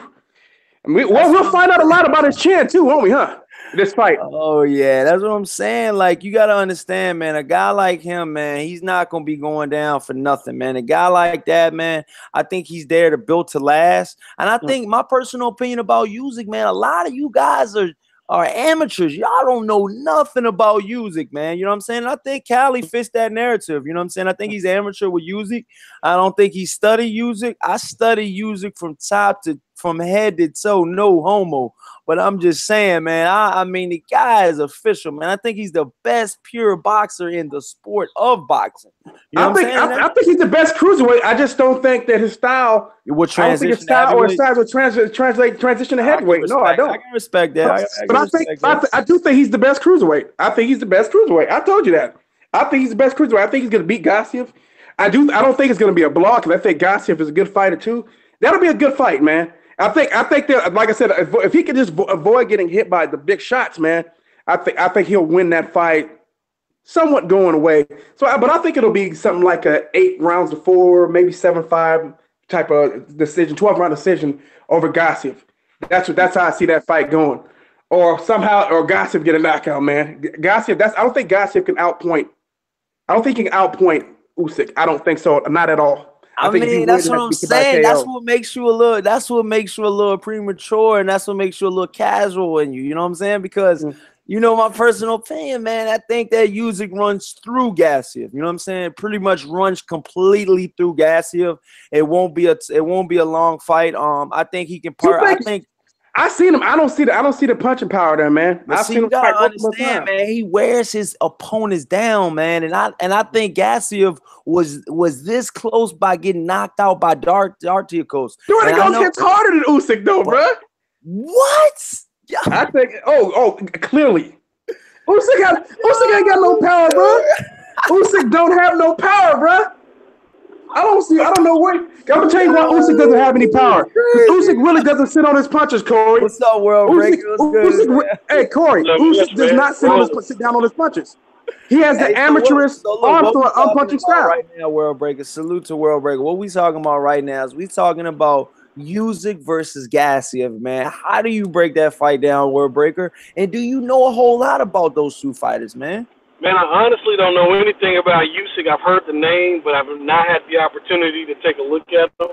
I mean, we'll find out a lot about his chin too, won't we, huh? This fight. Oh yeah, that's what I'm saying. Like, you gotta understand, man. A guy like him, man, he's not gonna be going down for nothing, man. A guy like that, man, I think he's there to build to last. And I think my personal opinion about Usyk, man, a lot of you guys are amateurs. Y'all don't know nothing about Usyk, man. You know what I'm saying? I think Callie fits that narrative. You know what I'm saying? I think he's amateur with Usyk. I don't think he studied Usyk. I study Usyk from head to toe, no homo. But I'm just saying, man, I mean, the guy is official, man. I think he's the best pure boxer in the sport of boxing. You know what I'm saying? I think he's the best cruiserweight. I just don't think that his style would transition. I don't think his style would transition to heavyweight. No, I don't. I can respect that. I do think he's the best cruiserweight. I think he's the best cruiserweight. I told you that. I think he's the best cruiserweight. I think he's going to beat Gassiev. I don't think it's going to be a block, because I think Gassiev is a good fighter too. That'll be a good fight, man. I think that, like I said, if he can just avoid getting hit by the big shots, man, I think he'll win that fight somewhat going away. But I think it'll be something like a 8 rounds to 4, maybe 7-5 type of decision, 12-round decision over Gassiev. That's how I see that fight going. Or Gassiev get a knockout, man. Gassiev, I don't think Gassiev can outpoint. I don't think he can outpoint Usyk. I don't think so. Not at all. I mean, that's what I'm saying. That's what makes you a little premature, and that's what makes you a little casual in you. You know what I'm saying? Because my personal opinion, man, I think that Usyk runs through Gassiev. You know what I'm saying? Pretty much runs completely through Gassiev. It won't be a long fight. I think he can I seen him. I don't see the punching power there, man. You gotta understand, man. He wears his opponents down, man. And I think Gassiev was this close by getting knocked out by Dartiakos. Dartiakos gets harder than Usyk, though, bro. What? I think. Clearly, Usyk ain't got no power, bro. Usyk don't have no power, bro. I don't know what. I'm gonna tell you why Usyk doesn't have any power. Usyk really doesn't sit on his punches, Corey. What's up, World Breaker? Hey, Corey. Usyk does not sit down on his punches. He has the amateurist arm punching style. Right now, World Breaker. Salute to World Breaker. What we talking about right now is we talking about Usyk versus Gassiev, man. How do you break that fight down, World Breaker? And do you know a whole lot about those two fighters, man? Man, I honestly don't know anything about Usyk. I've heard the name, but I've not had the opportunity to take a look at him.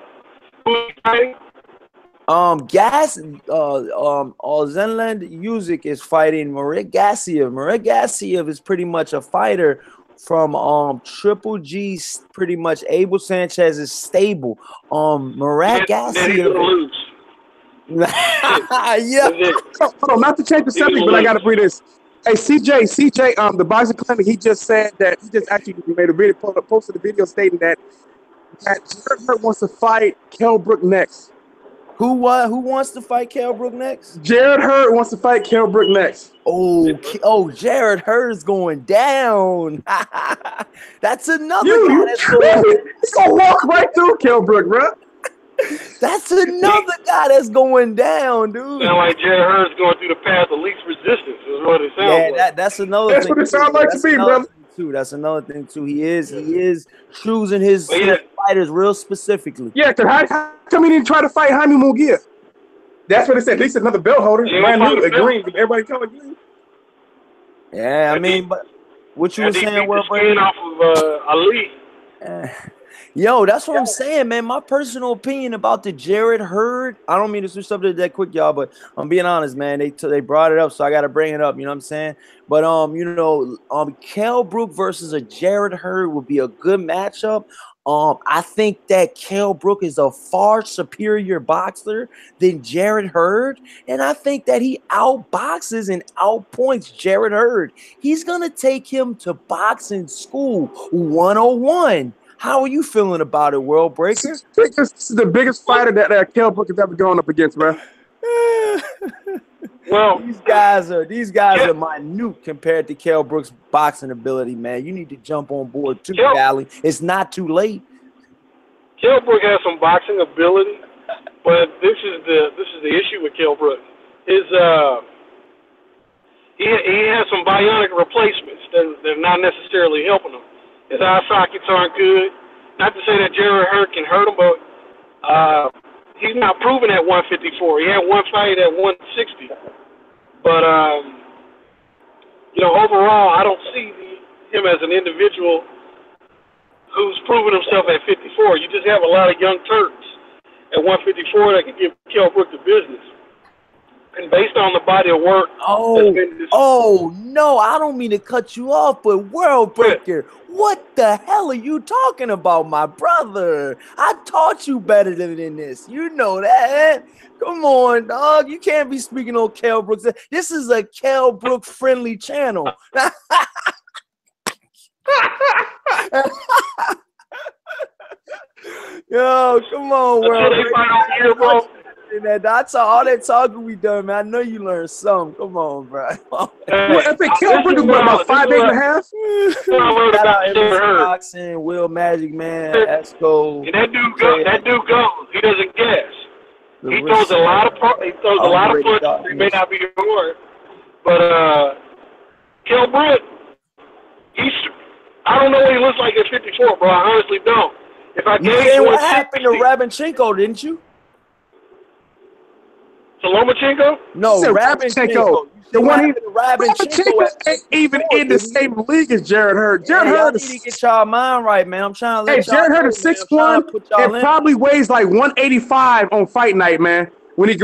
Who's he fighting? Zenland Usyk is fighting Murat Gassiev. Murat Gassiev is pretty much a fighter from Triple G, pretty much Abel Sanchez's stable. Murat Then he's gonna Gassiev. lose. Yeah. Hold on, not to change the subject, but I gotta bring this. Hey, CJ, the boxing clinic, he just said that he just actually made a video, posted a video stating that Jared Hurt wants to fight Kell Brook next. Who wants to fight Kell Brook next? Jared Hurt wants to fight Kell Brook next. Oh, Jared Hurt is going down. That's another guy that's He's gonna walk right through Kell Brook, bro. That's another guy that's going down, dude. Sound like Jared Hurt's going through the path of least resistance is what it sounds like. That's another thing. That's what it sounds like to me, brother. That's another thing too. He is choosing his fighters real specifically. Yeah, because how come he didn't try to fight Jaime Munguia? That's what they said. At least another belt holder. Brand new, green. Everybody coming green. Yeah, I mean, but what you were saying, well, off of Ali. Yo, that's what I'm saying, man. My personal opinion about the Jared Hurd. I don't mean to switch subject that quick, y'all, but I'm being honest, man. They brought it up, so I got to bring it up. You know what I'm saying? But Kell Brook versus a Jared Hurd would be a good matchup. I think that Kell Brook is a far superior boxer than Jared Hurd, and I think that he outboxes and outpoints Jared Hurd. He's gonna take him to boxing school 101. How are you feeling about it, World Breaker? This is the biggest fighter that Kell Brook has ever gone up against, man. Well, these guys are minute compared to Kell Brook's boxing ability, man. You need to jump on board too, Cali. It's not too late. Kell Brook has some boxing ability, but this is the issue with Kell Brook. He has some bionic replacements that they're not necessarily helping him. His eye sockets aren't good. Not to say that Jared Hurd can hurt him, but he's not proven at 154. He had one fight at 160. But, overall, I don't see him as an individual who's proven himself at 54. You just have a lot of young Turks at 154 that can give Kell Brook the business. And based on the body of work, no, I don't mean to cut you off, but World Breaker, what the hell are you talking about, my brother? I taught you better than this. You know that. Come on, dog. You can't be speaking on Kell Brook. This is a Kell Brook friendly channel. Yo, come on, World. That's all that talking we done, man. I know you learned something. Come on, bro. I think Kell Brook is about 5'8.5". Boxing, Will Magic Man, Esco. That dude goes. He doesn't guess. He throws a lot of punches. They may not be yours, but Kell Brook, I don't know what he looks like at 54, bro. I honestly don't. If I gave what happened to Rabenchenko, didn't you? Lomachenko? No, Rabenchenko. The one Rabenchenko ain't even in the same league as Jared Hurd. Jared Hurd is. Get y'all mind right, man. I'm trying to let Jared Hurd is 6'1" and probably weighs like 185 on fight night, man. When he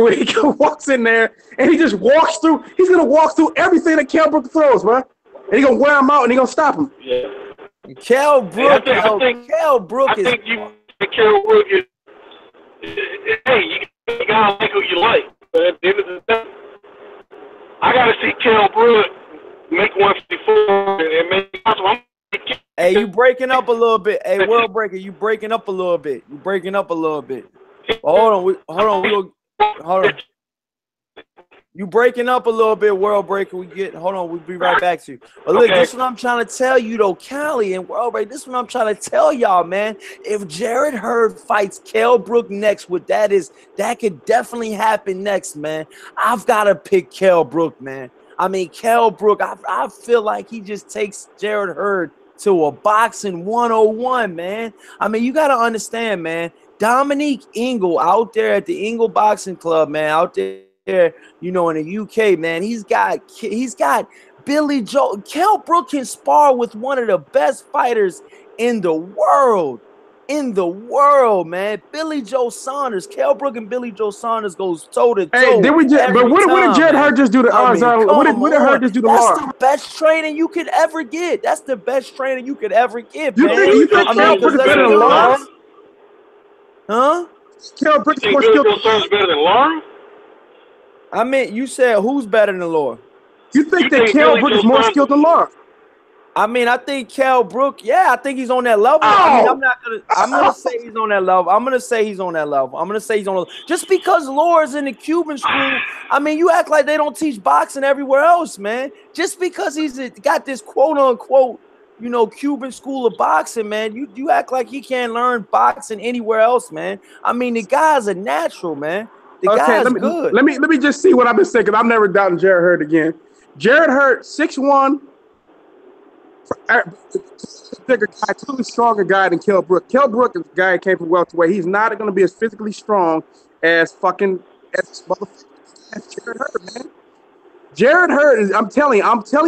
walks in there and he just walks through, he's gonna walk through everything that Kell Brook throws, bro. And he's gonna wear him out and he's gonna stop him. Yeah. Kell Brook. I think Kell Brook is. Hey, you gotta like who you like. But at the end of the day, I got to see Kell Brook make 154 and make possible. Hey, you breaking up a little bit. Hey, World Breaker, you breaking up a little bit. You breaking up a little bit. Hold on. You breaking up a little bit, World Breaker. We'll be right back to you. But look, this is what I'm trying to tell you, though, Cali and World Breaker. This is what I'm trying to tell y'all, man. If Jared Hurd fights Kell Brook next, that could definitely happen next, man. I've got to pick Kell Brook, man. I mean, Kell Brook, I feel like he just takes Jared Hurd to a boxing 101, man. I mean, you got to understand, man. Dominique Ingle out there at the Ingle Boxing Club, man, out there there, you know, in the UK, man. He's got Billy Joe. Kell Brook can spar with one of the best fighters in the world. Man. Billy Joe Saunders. Kell Brook and Billy Joe Saunders goes toe to toe. Hey, did we just? But what did Jared Hurd just do to us? What did Hurd just do to Laura? That's the best training you could ever get. That's the best training you could ever get, you man. Think Kell Brook is better than Laura? Huh? Kell Brook is more skilled. Billy Joe Saunders better than Laura? I mean, you said who's better than Laura? You think that Kell Brook is more skilled than Laura? I mean, I think Kell Brook, I think he's on that level. I mean, I'm gonna say he's on that level. I'm gonna say he's on that level. Just because Laura's in the Cuban school, I mean, you act like they don't teach boxing everywhere else, man. Just because he's got this quote unquote, you know, Cuban school of boxing, man, you act like he can't learn boxing anywhere else, man. I mean, the guy's a natural, man. The guy's good. Let me just see what I've been saying, because I'm never doubting Jared Hurd again. Jared Hurd, 6'1", bigger guy, totally stronger guy than Kell Brook. Kell Brook is a guy that came from welterweight. He's not going to be as physically strong as Jared Hurd, man. Jared Hurd is, I'm telling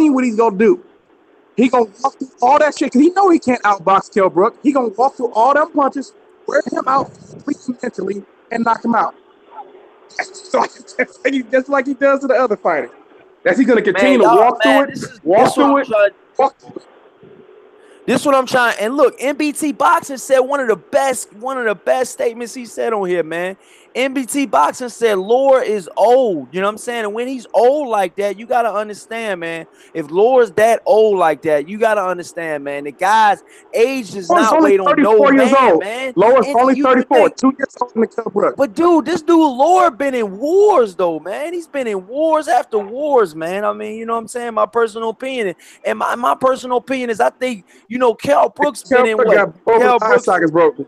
you what he's going to do. He going to walk through all that shit, because he know he can't outbox Kell Brook. He going to walk through all them punches, wear him out mentally, and knock him out. Just like he does to the other fighters. That's he going to continue to walk through it. This is what I'm trying. And look, NBT Boxing said one of the best statements he said on here, man. NBT Boxing said Laura is old. You know what I'm saying? And when he's old like that, you got to understand, man. If Laura's that old like that, you got to understand, man. The guy's age does not wait on no man, man. Laura's only 34, 2 years older than Kell Brook. But, dude, this dude Laura been in wars, though, man. He's been in wars after wars, man. I mean, you know what I'm saying? My personal opinion. And my personal opinion is I think, you know, Kell Brook's been in what? Kell Brook's sockets broken.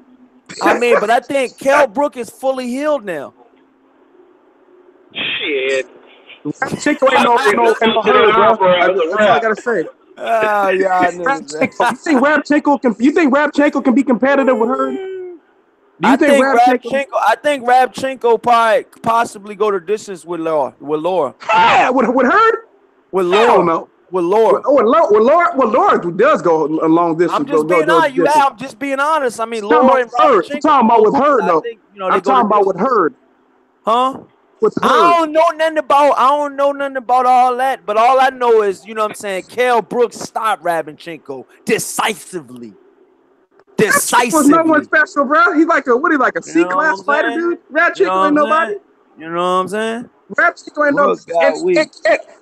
I mean, but I think Kell Brook is fully healed now. Shit. Chico ain't no Hurd, bro. That's all I gotta say. Oh, yeah, you think Rabchenko can be competitive with Hurd? I think Rabchenko possibly go the distance with Laura. Yeah, with Hurd? With Laura. No. With Laura. Laura does go a long distance. I'm just being honest. I mean, Laura and Hurd. I'm talking about with Hurd, though. I'm talking about with Hurd. Huh? With Hurd. I don't know nothing about all that, but all I know is, you know what I'm saying, Kell Brook stopped Rabchenko decisively. Was no one special, bro. He's like a C-class fighter, dude. Rabchenko ain't nobody. You know what I'm saying? Rabchenko ain't no.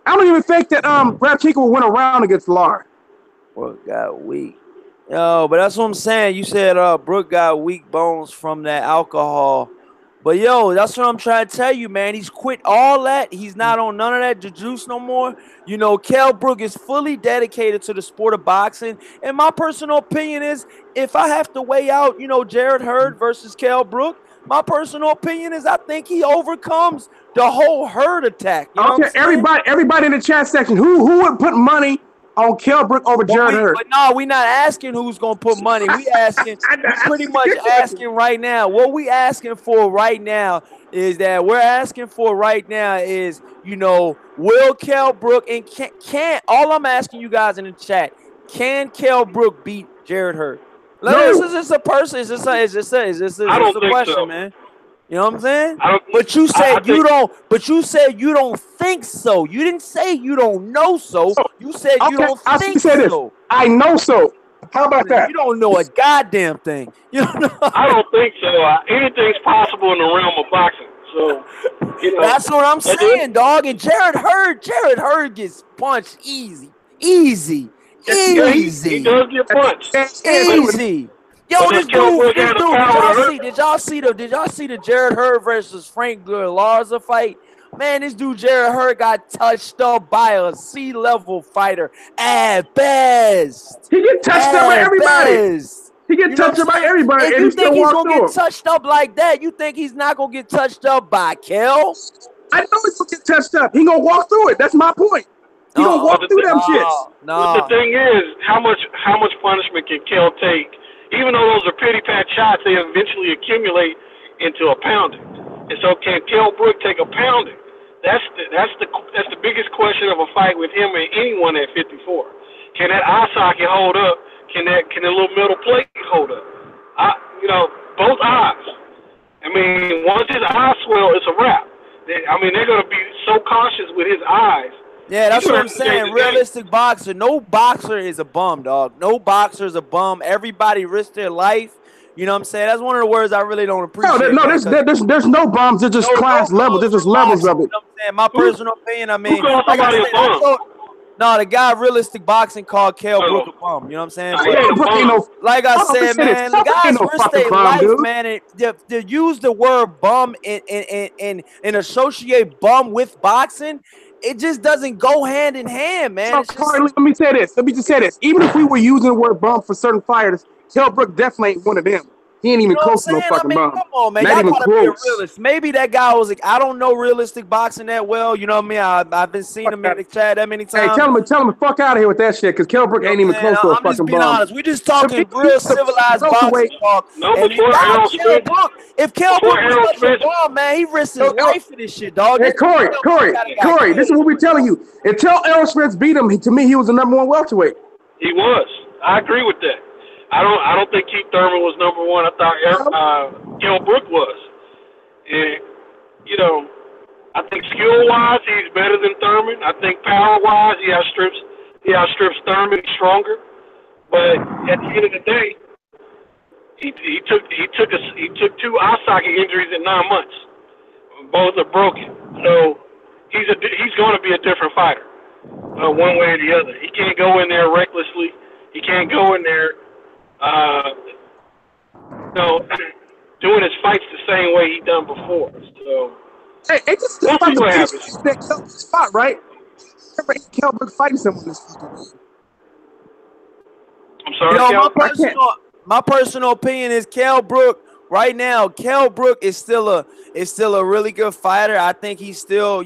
I don't even think that Rabchenko will win a round against Lar. Brook got weak. Yo, but that's what I'm saying. You said Brook got weak bones from that alcohol. But yo, that's what I'm trying to tell you, man. He's quit all that. He's not on none of that juice no more. You know, Kell Brook is fully dedicated to the sport of boxing. And my personal opinion is, if I have to weigh out, you know, Jared Hurd versus Kell Brook, my personal opinion is I think he overcomes the whole Hurd attack. You know everybody in the chat section, who would put money on Kell Brook over Jared Hurd? But no, we're not asking who's gonna put money. We pretty much asking right now. What we asking for right now is, you know, will Kell Brook and can all I'm asking you guys in the chat, can Kell Brook beat Jared Hurd? Is this a person? Is this a question, so, man? You know what I'm saying? But you said you don't. But you said you don't think so. You didn't say you don't know so. You said you don't think so. I know so. How about that? You don't know a goddamn thing. You don't know. I don't think so. Anything's possible in the realm of boxing. So you know, that's what I'm saying, dog. And Jared Hurd gets punched easy. He does get punched. Easy. Yo, this dude, did y'all see the Jared Hurd versus Frank Larza fight? Man, this dude Jared Hurd got touched up by a C-level fighter at best. He get touched up by everybody. He get touched up by everybody. If you think he's gonna get touched up like that, you think he's not gonna get touched up by Kell? I know he's gonna get touched up. He gonna walk through it. That's my point. He gonna walk through them shits. No. The thing is, how much punishment can Kell take? Even though those are pity-pat shots, they eventually accumulate into a pounding. And so can Kell Brook take a pounding? that's the biggest question of a fight with him and anyone at 54. Can that eye socket hold up? Can the little metal plate hold up? Both eyes. I mean, once his eyes swell, it's a wrap. They're gonna be so cautious with his eyes. Yeah, that's what I'm saying. Realistic boxer. No boxer is a bum, dog. No boxer is a bum. Everybody risks their life. You know what I'm saying? That's one of the words I really don't appreciate. No, there's no bums. There's just class levels. There's just levels of it. You know what I'm saying? My personal opinion, who called somebody a bum? No, the guy Realistic Boxing called Kell Brook a bum. You know what I'm saying? Like I said, man, the guys risk their life, man. And to use the word bum and associate bum with boxing, it just doesn't go hand in hand, man. Let me say this. Let me just say this. Even if we were using the word bum for certain fighters, Kell Brook definitely ain't one of them. He ain't even close to no fucking bum. Come on, man. Y'all gotta be a realist. Maybe that guy was like, I don't know realistic boxing that well. You know what I mean? I've been seeing him in the chat that many times. Hey, tell him to fuck out of here with that shit, because Kell Brook ain't even close to a fucking bum. I'm just being honest. We just talking real civilized boxing talk. If Kell Brook was such a bum, man, he risked his life for this shit, dog. Hey, Corey, this is what we're telling you. Until Errol Spence beat him, to me, he was the #1 welterweight. He was. I agree with that. I don't think Keith Thurman was #1. I thought Kell Brook was. And, I think skill-wise, he's better than Thurman. I think power-wise, he outstrips Thurman stronger. But at the end of the day, he took 2 eye socket injuries in 9 months. Both are broken. So he's going to be a different fighter, one way or the other. He can't go in there recklessly. He can't go in there doing his fights the same way he done before. So, it's just about the spot, right? Kell Brook fighting someone this fucking. I'm sorry, my personal opinion is Kell Brook. Right now, Kell Brook is still a really good fighter. I think he still,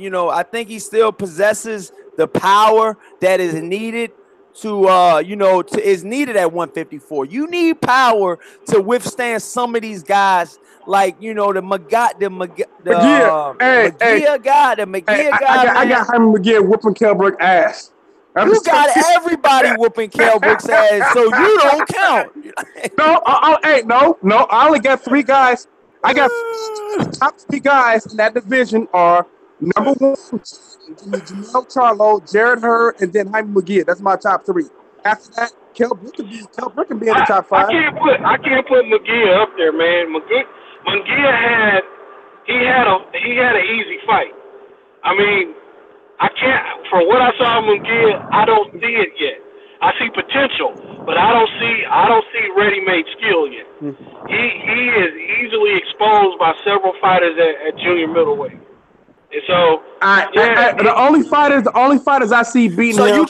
possesses the power that is needed is needed at 154. You need power to withstand some of these guys, like the McGee guy. I got Herman McGee whooping Kell Brook's ass. You got everybody whooping Kell Brook's ass, so you don't count. No. I only got 3 guys. I got top 3 guys in that division are #1. Jamel Charlo, Jared Hearn, and then Jaime McGee. That's my top 3. After that, Kell Brook can be in the top 5. I can't put McGee up there, man. McGee had an easy fight. I mean, I can't. For what I saw of McGee, I don't see it yet. I see potential, but I don't see ready-made skill yet. He is easily exposed by several fighters at junior middleweight. And so, the only fighters I see beating him are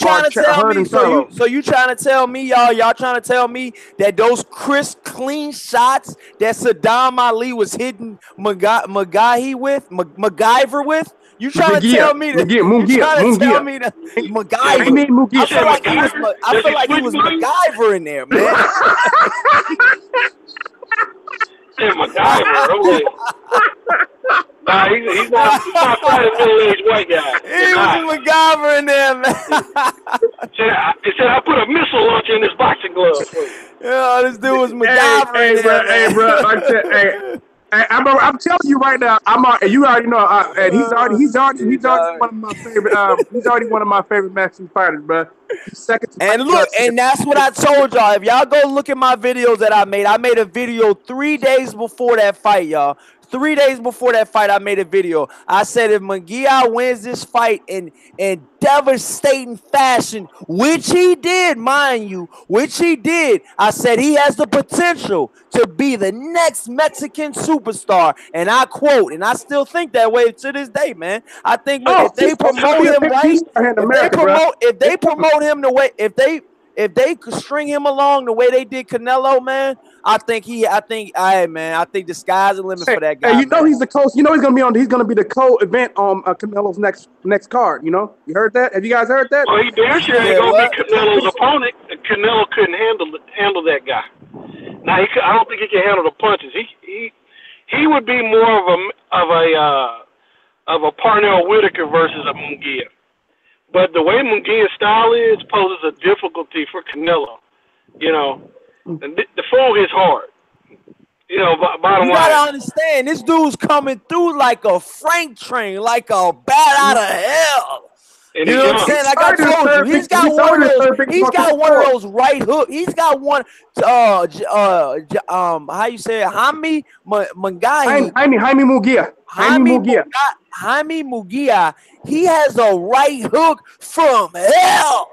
Hearn and Charlo. So you trying to tell me, y'all trying to tell me that those crisp, clean shots that Saddam Ali was hitting MacGyver with? You trying to tell me that? You trying to tell me that MacGyver? I feel like he was MacGyver in there, man. Yeah, MacGyver. Nah, he's not fighting a middle-aged white guy. He was MacGyver in there, man. He said, I put a missile launcher in this boxing glove. Yeah, this dude was MacGyver in there. I'm telling you right now. You already know. And he's already one of my favorite. He's already one of my favorite Mexican fighters, bro. Second. And look, and that's what I told y'all. If y'all go look at my videos that I made a video 3 days before that fight, y'all. 3 days before that fight, I made a video. I said if McGee wins this fight in devastating fashion, which he did, mind you, I said he has the potential to be the next Mexican superstar. And I quote, and I still think that way to this day, man. I think if they promote him right, if they promote him the way, if they could string him along the way they did Canelo, man, I think the sky's the limit for that guy. Hey, he's the coach. He's gonna be the co-event on Canelo's next card. You heard that? Have you guys heard that? Well, he damn sure ain't gonna be Canelo's opponent. Canelo couldn't handle that guy. Now I don't think he can handle the punches. He would be more of of a Parnell Whitaker versus a Munguia. But the way Munguia's style is poses a difficulty for Canelo. You know, the fool is hard. You know, bottom line. You gotta understand, this dude's coming through like a freight train, like a bat out of hell. And you know what I'm saying? Like I told you, he's got one of those. He's got one of those right hook. He's got one. How you say it? Jaime Munguia. Jaime Munguia. Jaime Munguia. He has a right hook from hell.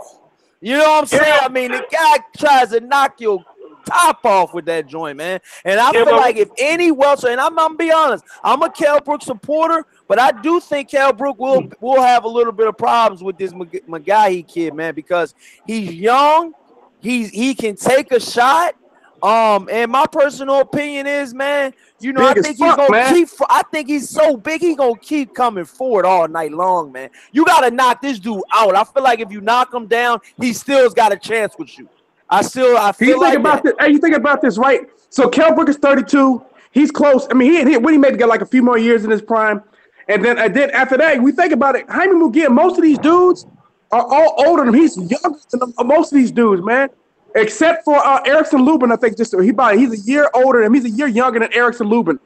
You know what I'm saying? I mean, the guy tries to knock your top off with that joint, man. And I feel like if any welter, and I'm gonna be honest, I'm a Kell Brook supporter, but I do think Kell Brook will have a little bit of problems with this Munguia kid, man, because he's young, he can take a shot. And my personal opinion is, man, you know, I think he's gonna keep. I think he's so big, he's gonna keep coming forward all night long, man. You gotta knock this dude out. I feel like if you knock him down, he still's got a chance with you. I feel like that. Hey, you think about this, right? So Kell Brook is 32. He's close. I mean, he maybe got like a few more years in his prime. And then after that, we think about it. Jaime Munguia, most of these dudes are all older than him. He's younger than most of these dudes, man. Except for Erickson Lubin, I think he's a year older than him. He's a year younger than Erickson Lubin.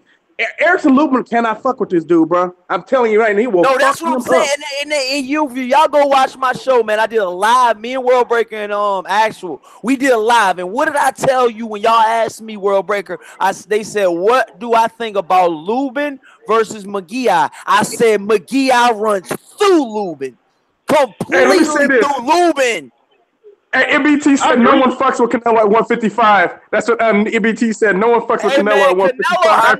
Erickson Lubin cannot fuck with this dude, bro. I'm telling you right now, he will. No, that's what I'm saying. And y'all go watch my show, man. I did a live. Me and World Breaker and Actual, we did a live. And what did I tell you when y'all asked me, World Breaker? They said, what do I think about Lubin versus Munguia? I said Munguia runs through Lubin, completely through Lubin. And MBT said no one fucks with Canelo at 155. That's what MBT said. No one fucks with Canelo at 155.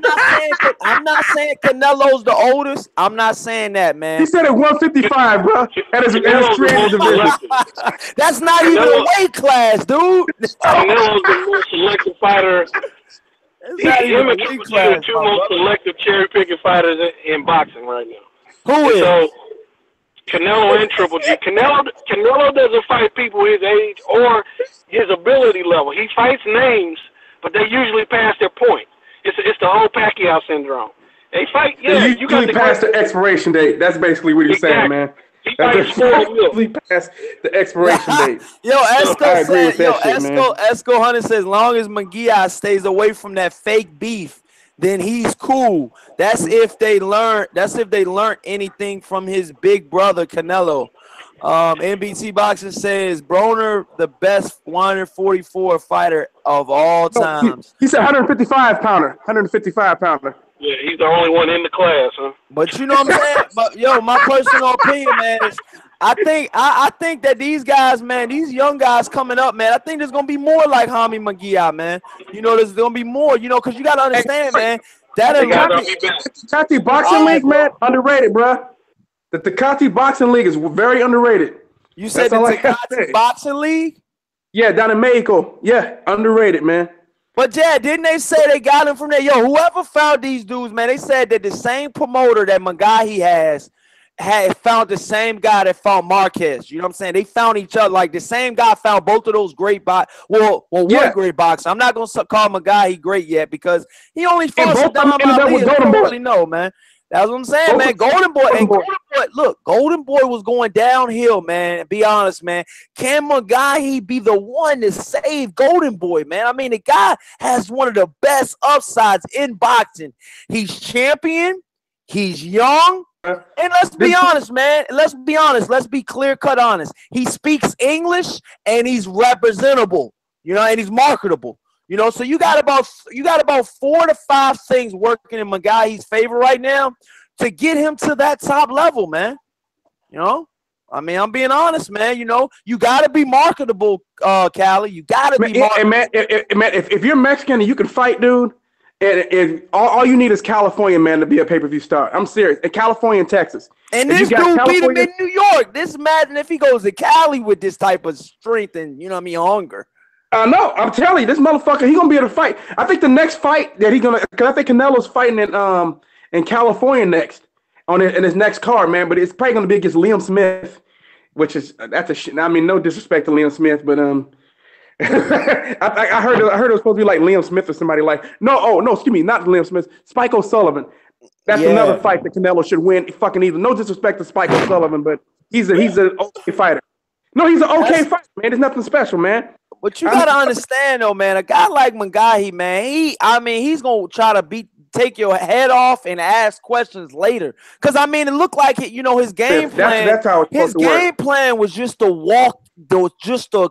I'm not saying Canelo's the oldest. I'm not saying that, man. He said at 155, bro. At his creative division. That's not even a weight class, dude. Canelo's the most selective fighter. Him and Triple G are the two most selective cherry-picking fighters in boxing right now. Who is? So, Canelo and Triple G. Canelo doesn't fight people his age or his ability level. He fights names, but they usually pass their point. It's the whole Pacquiao syndrome. They fight, they usually pass the expiration date. That's basically what you're saying, man. That's usually past the expiration date. Esco Hunter says, as long as Munguia stays away from that fake beef, then he's cool. That's if they learn anything from his big brother Canelo. NBT Boxing says Broner the best 144 fighter of all times. He's a 155 pounder. 155 pounder. Yeah, he's the only one in the class, huh? But you know what I'm saying? But my personal opinion, man, is I think that these guys, man, these young guys coming up, man, I think there's gonna be more like Jaime Munguia, man. You know, there's gonna be more, you know, because you gotta understand, man. That Tecate Boxing League, man, underrated, bro. The Tecate Boxing League is very underrated. You said the Tecate Boxing League? Yeah, down in Mexico. Yeah, underrated, man. But yeah, didn't they say they got him from there? Yo, whoever found these dudes, man, they said that the same promoter that Munguia had found the same guy that found Marquez. You know what I'm saying? They found each other. Like the same guy found both of those great one great boxer. I'm not gonna call Munguia great yet because he only fought Saddam Ali. I don't really know, man. That's what I'm saying, man. Golden Boy was going downhill, man. Be honest, man. Can Munguia be the one to save Golden Boy, man? I mean, the guy has one of the best upsides in boxing. He's champion. He's young. And let's be honest, man. Let's be honest. Let's be clear-cut honest. He speaks English and he's representable, you know, and he's marketable. You know, so you got about 4 to 5 things working in Munguia's favor right now to get him to that top level, man. You know, I mean, I'm being honest, man. You know, you got to be marketable, Cali. You got to be marketable. Man, if you're Mexican and you can fight, dude, and all you need is California, man, to be a pay-per-view star. I'm serious. In California and Texas. And this dude beat him in New York. This imagine if he goes to Cali with this type of strength and, you know what I mean, hunger. No, I'm telling you, this motherfucker, he gonna be able to fight. I think the next fight that because I think Canelo's fighting in California next in his next card, man. But it's probably gonna be against Liam Smith, which is that's a shit. I mean, no disrespect to Liam Smith, but I heard it was supposed to be like Liam Smith or somebody like no, excuse me, not Liam Smith, Spike O'Sullivan. That's another fight that Canelo should win. Fucking either. No disrespect to Spike O'Sullivan, but he's an okay fighter. No, he's an okay fighter, man. There's nothing special, man. But you gotta understand though, man. A guy like Mangahi, man, he's gonna try to take your head off and ask questions later. Cause I mean, it looked like his game plan. That's how it's his game plan was just to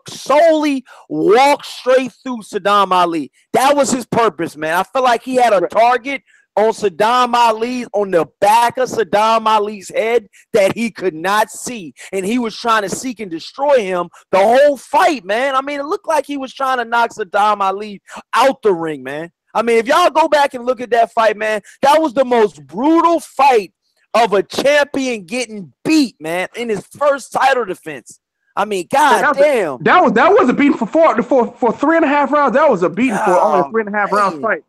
solely walk straight through Saddam Ali. That was his purpose, man. I feel like he had a target on Saddam Ali, on the back of Saddam Ali's head that he could not see. And he was trying to seek and destroy him the whole fight, man. I mean, it looked like he was trying to knock Saddam Ali out the ring, man. I mean, if y'all go back and look at that fight, man, that was the most brutal fight of a champion getting beat, man, in his first title defense. I mean, goddamn. That was a beating for 3.5 rounds. That was a beating for only a 3.5 round fight.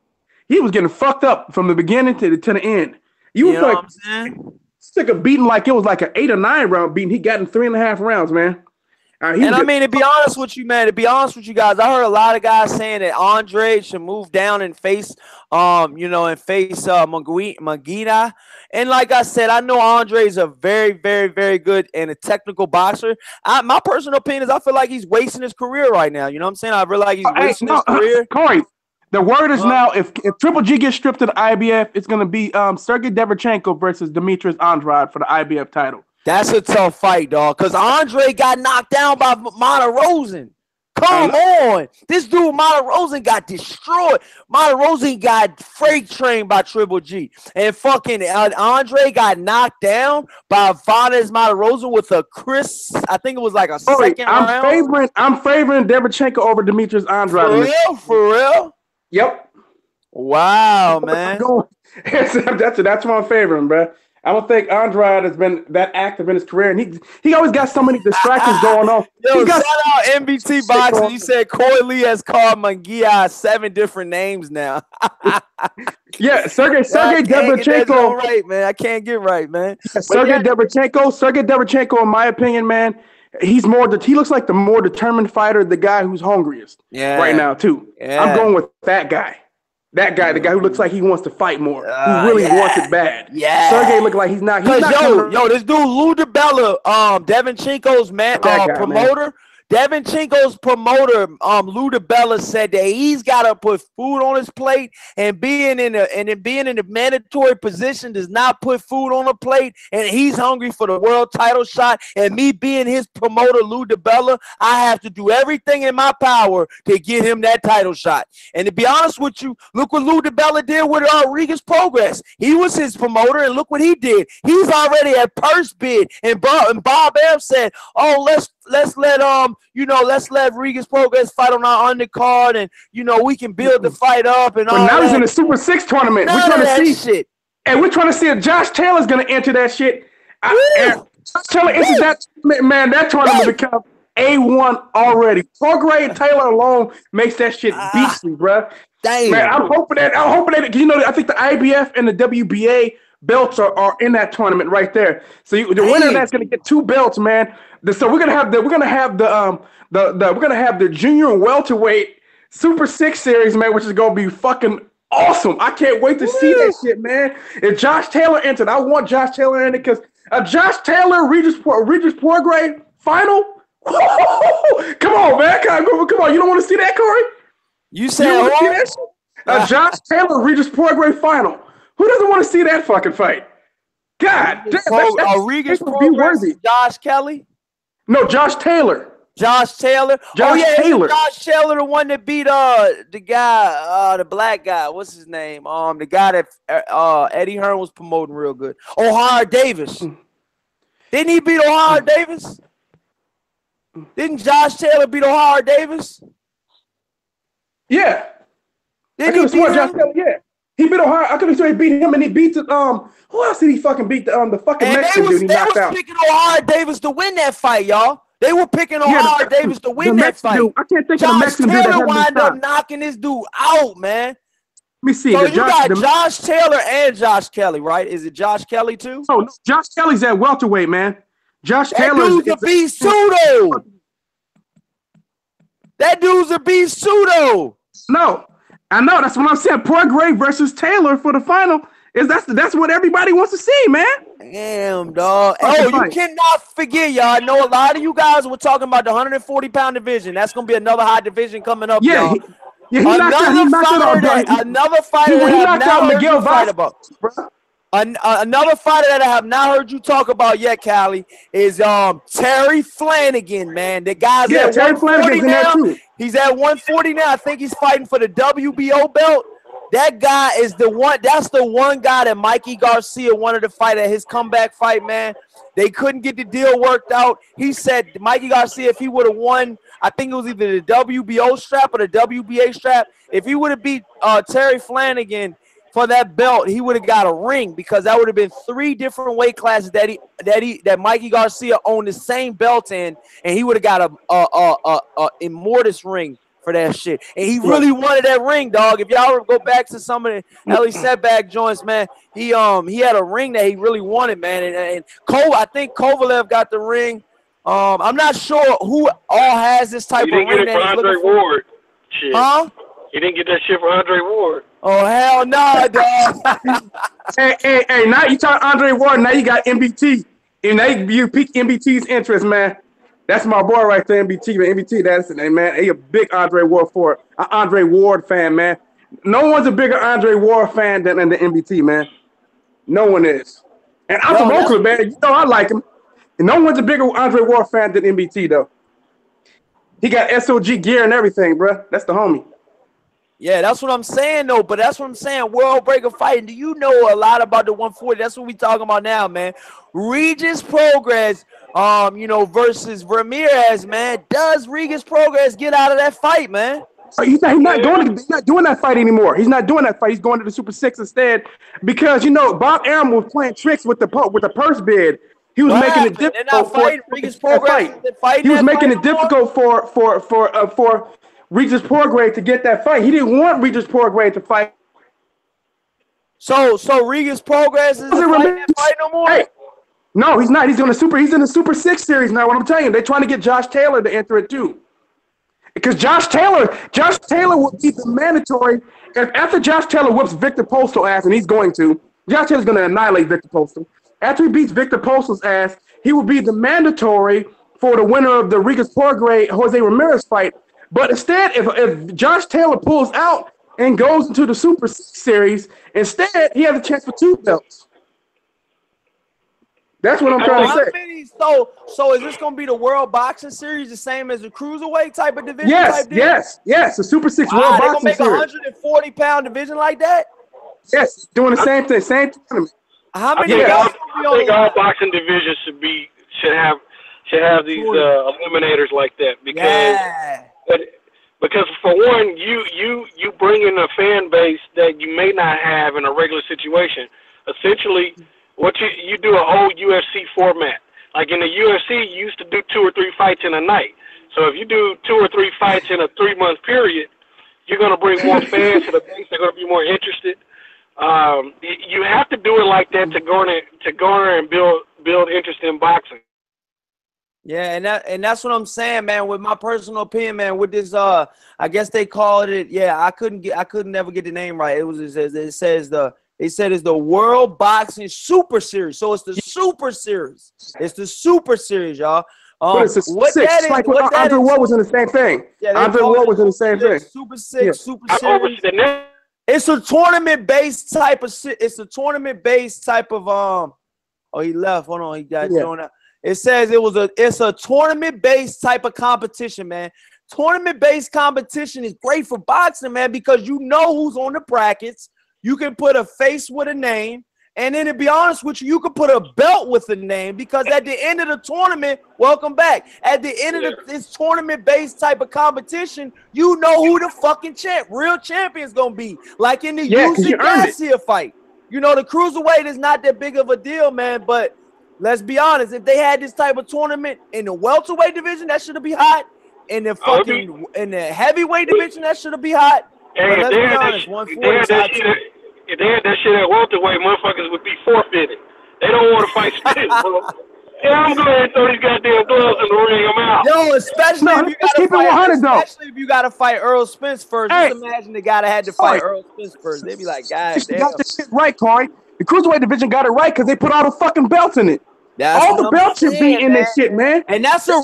He was getting fucked up from the beginning to the end. You was like sick of beating like it was like an 8 or 9 round beating. He got in 3.5 rounds, man. I mean, to be honest with you, man, to be honest with you guys, I heard a lot of guys saying that Andre should move down and face, Magina. And like I said, I know Andre is a very, very, very good and a technical boxer. My personal opinion is I feel like he's wasting his career right now. You know what I'm saying? I feel like he's wasting his career. Corey, the word is now if Triple G gets stripped to the IBF, it's going to be Sergey Derevchenko versus Demetrius Andrade for the IBF title. That's a tough fight, dog, because Andre got knocked down by Monterosen. Come on. This dude, Monterosen, got destroyed. Monterosen got freight trained by Triple G. And fucking Andre got knocked down by Vandes Monterosen with a I think it was like a second round. I'm favoring Derevchenko over Demetrius Andrade. For real? Yep. Wow, man. That's what I'm favoring, bro. I don't think Andrade has been that active in his career, and he always got so many distractions going on. Yo, shout out MBT Boxing. You said Corey Lee has called Mangia 7 different names now. Yeah, Sergey Derevchenko. Right, man. I can't get right, man. Sergey Derevchenko, in my opinion, man, he looks like the more determined fighter, the guy who's hungriest right now, too. Yeah. I'm going with that guy. That guy, the guy who looks like he wants to fight more, who really wants it bad. Yeah, Sergey look like he's not. This dude Lou DiBella, Derevchenko's promoter. Man. Derevchenko's promoter, Lou DiBella, said that he's got to put food on his plate, and being in the mandatory position does not put food on the plate, and he's hungry for the world title shot. And me being his promoter, Lou DiBella, I have to do everything in my power to get him that title shot. And to be honest with you, look what Lou DiBella did with Rodriguez Progress. He was his promoter, and look what he did. He's already at purse bid, and Bob Arum said, "Oh, let's let Rodriguez Progress fight on our undercard, and we can build the fight up." And all now he's in the Super 6 tournament. We're trying to see shit, and we're trying to see if Josh Taylor's going to enter that shit. Josh Taylor enters that man. That tournament become A1 already. Prograde Taylor alone makes that shit beastly, bro. Damn, man. I'm hoping that I think the IBF and the WBA belts are in that tournament right there. So the winner of that's going to get 2 belts, man. So we're gonna have the junior and welterweight Super 6 series, man, which is gonna be fucking awesome. I can't wait to see that shit, man. If Josh Taylor entered, I want Josh Taylor in it because a Josh Taylor Regis Prograis final. Come on, man. Come on. You don't want to see that, Corey? You said a Josh Taylor Regis Prograis final. Who doesn't want to see that fucking fight? God damn, Regis Prograis, Josh Kelly. No, Josh Taylor. Josh Taylor. Taylor. Josh Taylor, the one that beat the guy, the black guy. What's his name? The guy that Eddie Hearn was promoting real good. O'Hara Davis. Didn't he beat O'Hara Davis? Didn't Josh Taylor beat O'Hara Davis? Yeah. Didn't he beat Josh Taylor? Yeah. He beat O'Hara. I could have sworn he beat him, and he beat who else did he fucking beat? The fucking Mexican dude he knocked out. They was picking O'Hara Davis to win that fight, y'all. They were picking O'Hara Davis to win that fight. Dude, I can't think of the Mexican dude. Taylor wound up knocking this dude out, man. Let me see. So you got Josh Taylor and Josh Kelly, right? Is it Josh Kelly too? Oh, no, Josh Kelly's at welterweight, man. Josh Taylor is a beast pseudo. That dude's a beast pseudo. No. I know. That's what I'm saying. Prograis versus Taylor for the final. That's what everybody wants to see, man. Damn, dog. Oh, you cannot forget, y'all. I know a lot of you guys were talking about the 140-pound division. That's gonna be another high division coming up, y'all. Another fighter that I have not heard you fight about. Another fighter that I have not heard you talk about yet, Callie, is Terry Flanagan, man. The guy's at Terry 140 now. He's at 140 now. I think he's fighting for the WBO belt. That guy is the one. That's the one guy that Mikey Garcia wanted to fight at his comeback fight, man. They couldn't get the deal worked out. He said Mikey Garcia, if he would have won, I think it was either the WBO strap or the WBA strap. If he would have beat Terry Flanagan for that belt, he would have got a ring, because that would have been 3 different weight classes that Mikey Garcia owned the same belt in, and he would have got a Immortus ring for that shit. And he really wanted that ring, dog. If y'all go back to some of the Ellie setback joints, man, he had a ring that he really wanted, man. And I think Kovalev got the ring. I'm not sure who all has this type of ring. He didn't get it for Andre Ward. Shit. Huh? He didn't get that shit for Andre Ward. Oh, hell no, dog. hey, now you talk Andre Ward, now you got MBT. And now you pique MBT's interest, man. That's my boy right there, MBT. MBT, that's it, man. He a big Andre Ward fan, man. No one's a bigger Andre Ward fan than the MBT, man. No one is. And I'm from Oakland, man. You know I like him. And no one's a bigger Andre Ward fan than MBT, though. He got SOG gear and everything, bro. That's the homie. Yeah, that's what I'm saying, though. But that's what I'm saying. World Breaker fighting. Do you know a lot about the 140? That's what we talking about now, man. Regis Progress, versus Ramirez, man. Does Regis Progress get out of that fight, man? He's not doing that fight anymore. He's not doing that fight. He's going to the Super 6 instead, because Bob Arum was playing tricks with the purse bid. He was making it difficult for Regis Progress. He was making it difficult for Regis Prograis to get that fight. He didn't want Regis Prograis to fight. So Regis Prograis isn't fighting that fight no more? Hey, no, he's not. He's in the Super 6 series now. What I'm telling you, they're trying to get Josh Taylor to enter it too. Because Josh Taylor will be the mandatory. After Josh Taylor whips Victor Postal ass, and he's going to, Josh Taylor's going to annihilate Victor Postal. After he beats Victor Postal's ass, he will be the mandatory for the winner of the Regis Prograis Jose Ramirez fight. But instead, if Josh Taylor pulls out and goes into the Super 6 series, instead he has a chance for 2 belts. That's what I'm trying to say. So is this going to be the World Boxing Series, the same as the Cruiserweight type of division? Yes. The Super 6 World Boxing Series. They're going to make a 140-pound division like that? Yes, doing the same thing, same tournament. How many I think all boxing divisions should have these eliminators like that, because for one, you bring in a fan base that you may not have in a regular situation. Essentially, what you do a whole UFC format. Like in the UFC, you used to do 2 or 3 fights in a night. So if you do 2 or 3 fights in a 3-month period, you're going to bring more fans to the base. They're going to be more interested. You have to do it like that to garner and build interest in boxing. Yeah, and that's what I'm saying, man. With my personal opinion, man, with this, I guess they called it. Yeah, I couldn't never get the name right. They said it's the World Boxing Super Series. So it's the Super Series. It's the Super Series, y'all. What that is, like Andre Ward was in the same thing. Yeah, Andre Ward was in the same thing. Super 6, Super Series. It's a tournament-based type of. Oh, he left. Hold on, he got thrown out. It says it's a tournament-based type of competition, man. Tournament-based competition is great for boxing, man, because you know who's on the brackets. You can put a face with a name, and then to be honest with you can put a belt with a name, because at the end of the tournament, welcome back. At the end of this tournament-based type of competition, you know who the fucking real champion's gonna be. Like in the UC Garcia fight. The Cruiserweight is not that big of a deal, man, but let's be honest, if they had this type of tournament in the welterweight division, that should be hot. In the in the heavyweight division, that should be hot. But let's be honest, 140 is hot too. If they had that shit at welterweight, motherfuckers would be forfeited. They don't want to fight still, bro. Yeah, I'm going to throw these goddamn gloves in the ring. I'm out. Yo, especially if you gotta fight, especially if you gotta fight Earl Spence first. Hey, just imagine the guy that had to fight Earl Spence first. They'd be like, God damn. Got this shit right, Corey. The cruiserweight division got it right because they put all the fucking belts in it. All the belts should be in this shit, man. And that's a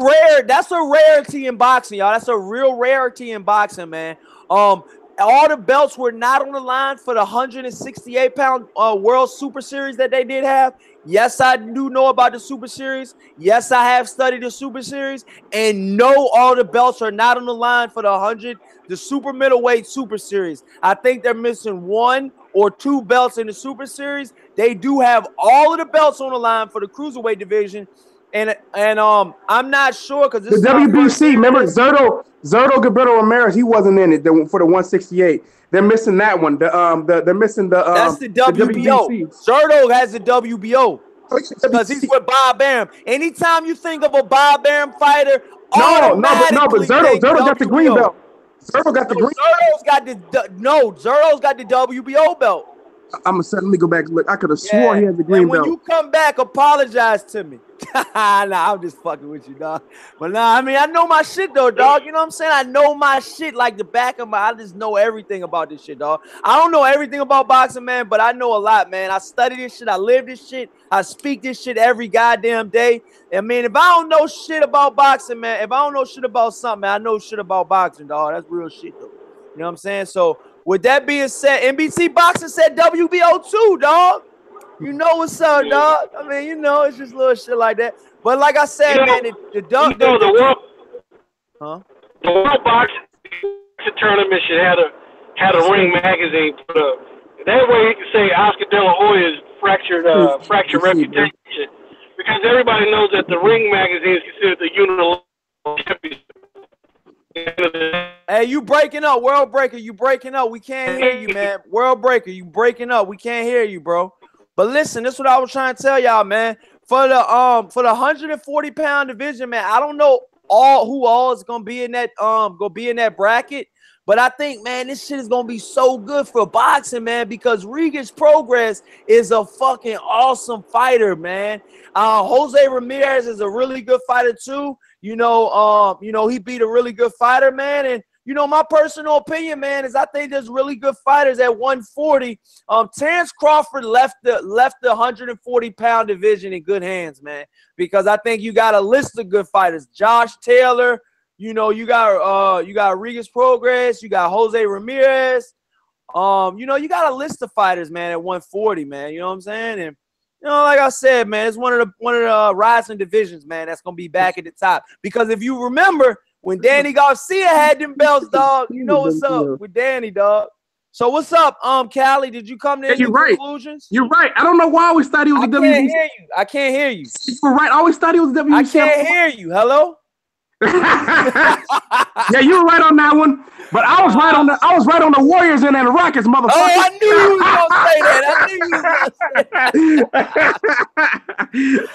rarity in boxing, y'all. That's a real rarity in boxing, man. All the belts were not on the line for the 168-pound World Super Series that they did have. Yes, I do know about the Super Series. Yes, I have studied the Super Series. And no, all the belts are not on the line for the super middleweight Super Series. I think they're missing 1 or 2 belts in the Super Series. They do have all of the belts on the line for the cruiserweight division. And I'm not sure because the WBC. Remember Zurdo Gilberto Ramirez? He wasn't in it for the 168. They're missing that one. They're missing the. That's the WBO. Zurdo has the WBO because he's with Bob Arum. Anytime you think of a Bob Arum fighter, but Zurdo got the green belt. Zurdo got the green. Zurdo's got the WBO belt. Let me go back and look. I could have swore he had the green belt. When you come back, apologize to me. Nah, I'm just fucking with you, dog. But nah, I mean, I know my shit, though, dog. You know what I'm saying? I know my shit like the back of I just know everything about this shit, dog. I don't know everything about boxing, man, but I know a lot, man. I study this shit. I live this shit. I speak this shit every goddamn day. I mean, if I don't know shit about boxing, man, if I don't know shit about something, man, I know shit about boxing, dog. That's real shit, though. You know what I'm saying? So, with that being said, NBC Boxing said WBO too, dog. You know what's up, dog. I mean, you know, it's just little shit like that. But like I said, man, the World Boxing Tournament should have a ring magazine put up. That way you can say Oscar De La Hoya's fractured reputation. Because everybody knows that the ring magazine is considered the unilateral championship. Hey, you breaking up, World Breaker. You breaking up. We can't hear you, man. World Breaker, you breaking up. We can't hear you, bro. But listen, this is what I was trying to tell y'all, man. For the 140-pound division, man, I don't know who all is gonna be in that bracket. But I think, man, this shit is gonna be so good for boxing, man, because Regis Progress is a fucking awesome fighter, man. Jose Ramirez is a really good fighter too. You know, he beat a really good fighter, man. And you know, my personal opinion, man, is I think there's really good fighters at 140. Terrence Crawford left the 140-pound division in good hands, man, because I think you got a list of good fighters. Josh Taylor, you know, you got Regis Progress, you got Jose Ramirez. You know, you got a list of fighters, man, at 140, man. You know what I'm saying? And you know, like I said, man, it's one of the rising divisions, man, that's gonna be back at the top. Because if you remember, when Danny Garcia had them belts, dog, you know what's up with Danny, dog. So what's up, Callie? Did you come to any conclusions? You're right. I don't know why I always thought he was the WBC. I can't hear you. You're right. I always thought he was the WBC. I can't hear you. Hello? Yeah, you were right on that one. But I was right on the Warriors and the Rockets, motherfucker. Oh, I knew you was gonna say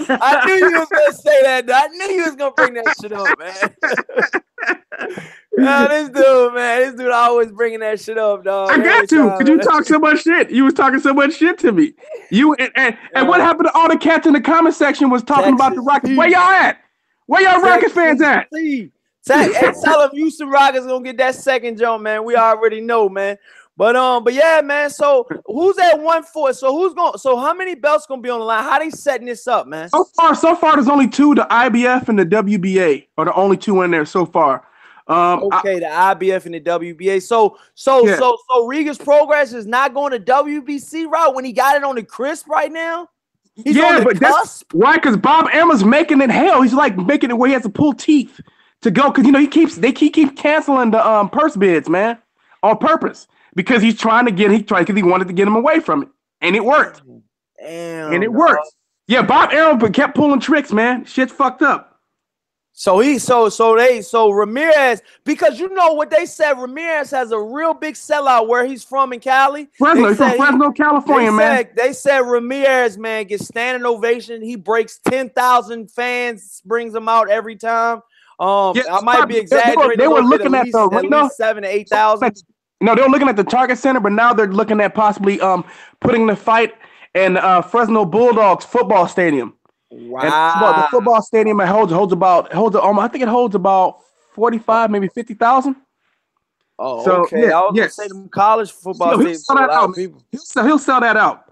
that. I knew you was gonna say that. I knew you was gonna bring that shit up, man. This dude always bringing that shit up, dog. I got to, because you talk so much shit. You was talking so much shit to me. And what happened to all the cats in the comment section was talking about the Rockets? Where y'all at? Where y'all Rockets fans at? Hey, tell them Houston Rockets gonna get that second jump, man. We already know, man. But yeah, man. So who's at 140? So how many belts gonna be on the line? How they setting this up, man? So far, there's only 2. The IBF and the WBA are the only 2 in there so far. The IBF and the WBA. So Regis Progress is not going to WBC route when he got it on the crisp right now. He's on the cusp. Why? Because Bob Emma's making it hell. He's like making it where he has to pull teeth to go, because you know they keep canceling the purse bids, man, on purpose, because he's trying to get because he wanted to get him away from it, and it worked. Damn, and it worked. Yeah, Bob Arum kept pulling tricks, man. Shit's fucked up. So Ramirez, because you know what they said, Ramirez has a real big sellout where he's from in Cali. He's from Fresno, California, man. They said Ramirez, man, gets standing ovation. He breaks 10,000 fans, brings them out every time. I might be exaggerating. They were looking at the arena, 7,000 to 8,000. No, they were looking at the Target Center, but now they're looking at possibly putting the fight in Fresno Bulldogs football stadium. And the Wow. football stadium I think it holds about 45, maybe 50,000. Oh, So okay. I was gonna say yes. them college football He'll stadiums sell for a that lot out, of man. people. He'll sell that out.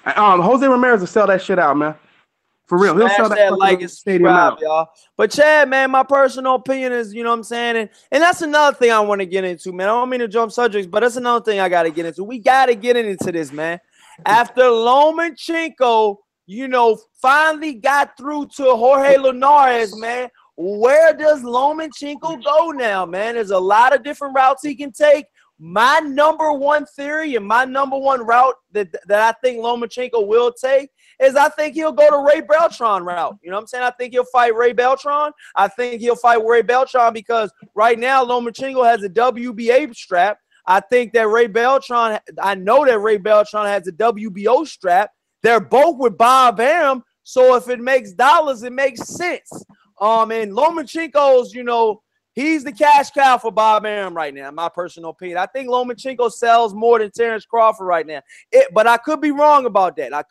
Jose Ramirez will sell that shit out, man. For real. He'll sell Smash that that like fucking and stadium subscribe, out. y'all. But Chad, man, my personal opinion is, you know what I'm saying? And that's another thing I want to get into, man. I don't mean to jump subjects, but that's another thing I got to get into. We got to get into this, man. After Lomachenko, finally got through to Jorge Linares, man, where does Lomachenko go now, man? There's a lot of different routes he can take. My number one theory and my number one route that I think Lomachenko will take is I think he'll go to Ray Beltran route. You know what I'm saying? I think he'll fight Ray Beltran. I think he'll fight Ray Beltran because right now Lomachenko has a WBA strap. I think that I know that Ray Beltran has a WBO strap. They're both with Bob Arum. So if it makes dollars, it makes sense. And Lomachenko's, he's the cash cow for Bob Arum right now, in my personal opinion. I think Lomachenko sells more than Terrence Crawford right now. But I could be wrong about that. I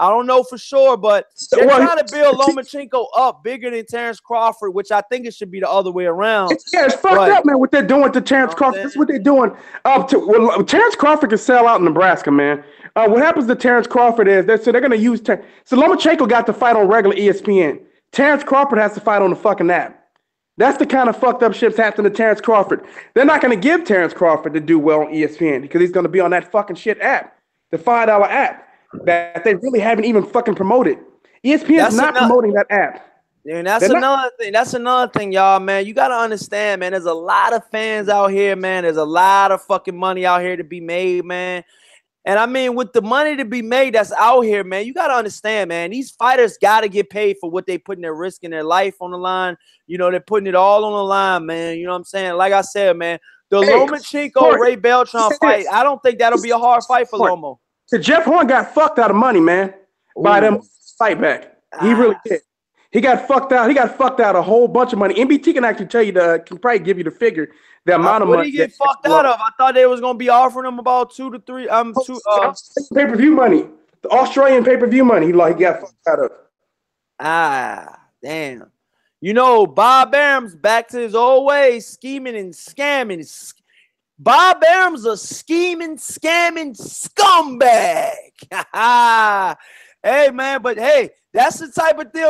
don't know for sure, but they're trying to build Lomachenko up bigger than Terrence Crawford, which I think it should be the other way around. It's fucked up, man, what they're doing to Terrence Crawford. That's what they're doing. Terrence Crawford can sell out in Nebraska, man. What happens to Terrence Crawford is they're going to use so Lomachenko got to fight on regular ESPN. Terrence Crawford has to fight on the fucking app. That's the kind of fucked up shit's happening to Terrence Crawford. They're not going to give Terrence Crawford to do well on ESPN because he's going to be on that fucking shit app, the $5 app that they really haven't even fucking promoted. ESPN's not promoting that app. And that's another thing. That's another thing, y'all, man. You got to understand, man, there's a lot of fans out here, man. There's a lot of fucking money out here to be made, man. And I mean, with the money to be made that's out here, man, you got to understand, man, these fighters got to get paid for what they putting their risk and their life on the line. They're putting it all on the line, man. You know what I'm saying? Like I said, man, the Lomachenko-Ray Beltran fight, I don't think that'll be a hard fight for Lomo. So Jeff Horn got fucked out of money, man, by them fight back. He really did. He got fucked out. He got fucked out a whole bunch of money. NBT can actually tell you can probably give you the figure, the amount of money. What did he get fucked out of? I thought they was gonna be offering him about 2 to 3. Pay-per-view money, the Australian pay-per-view money. He got fucked out of. Damn. Bob Arum's back to his old ways, scheming and scamming. Bob Arum's a scheming, scamming scumbag. Hey, man, but hey, that's the type of deal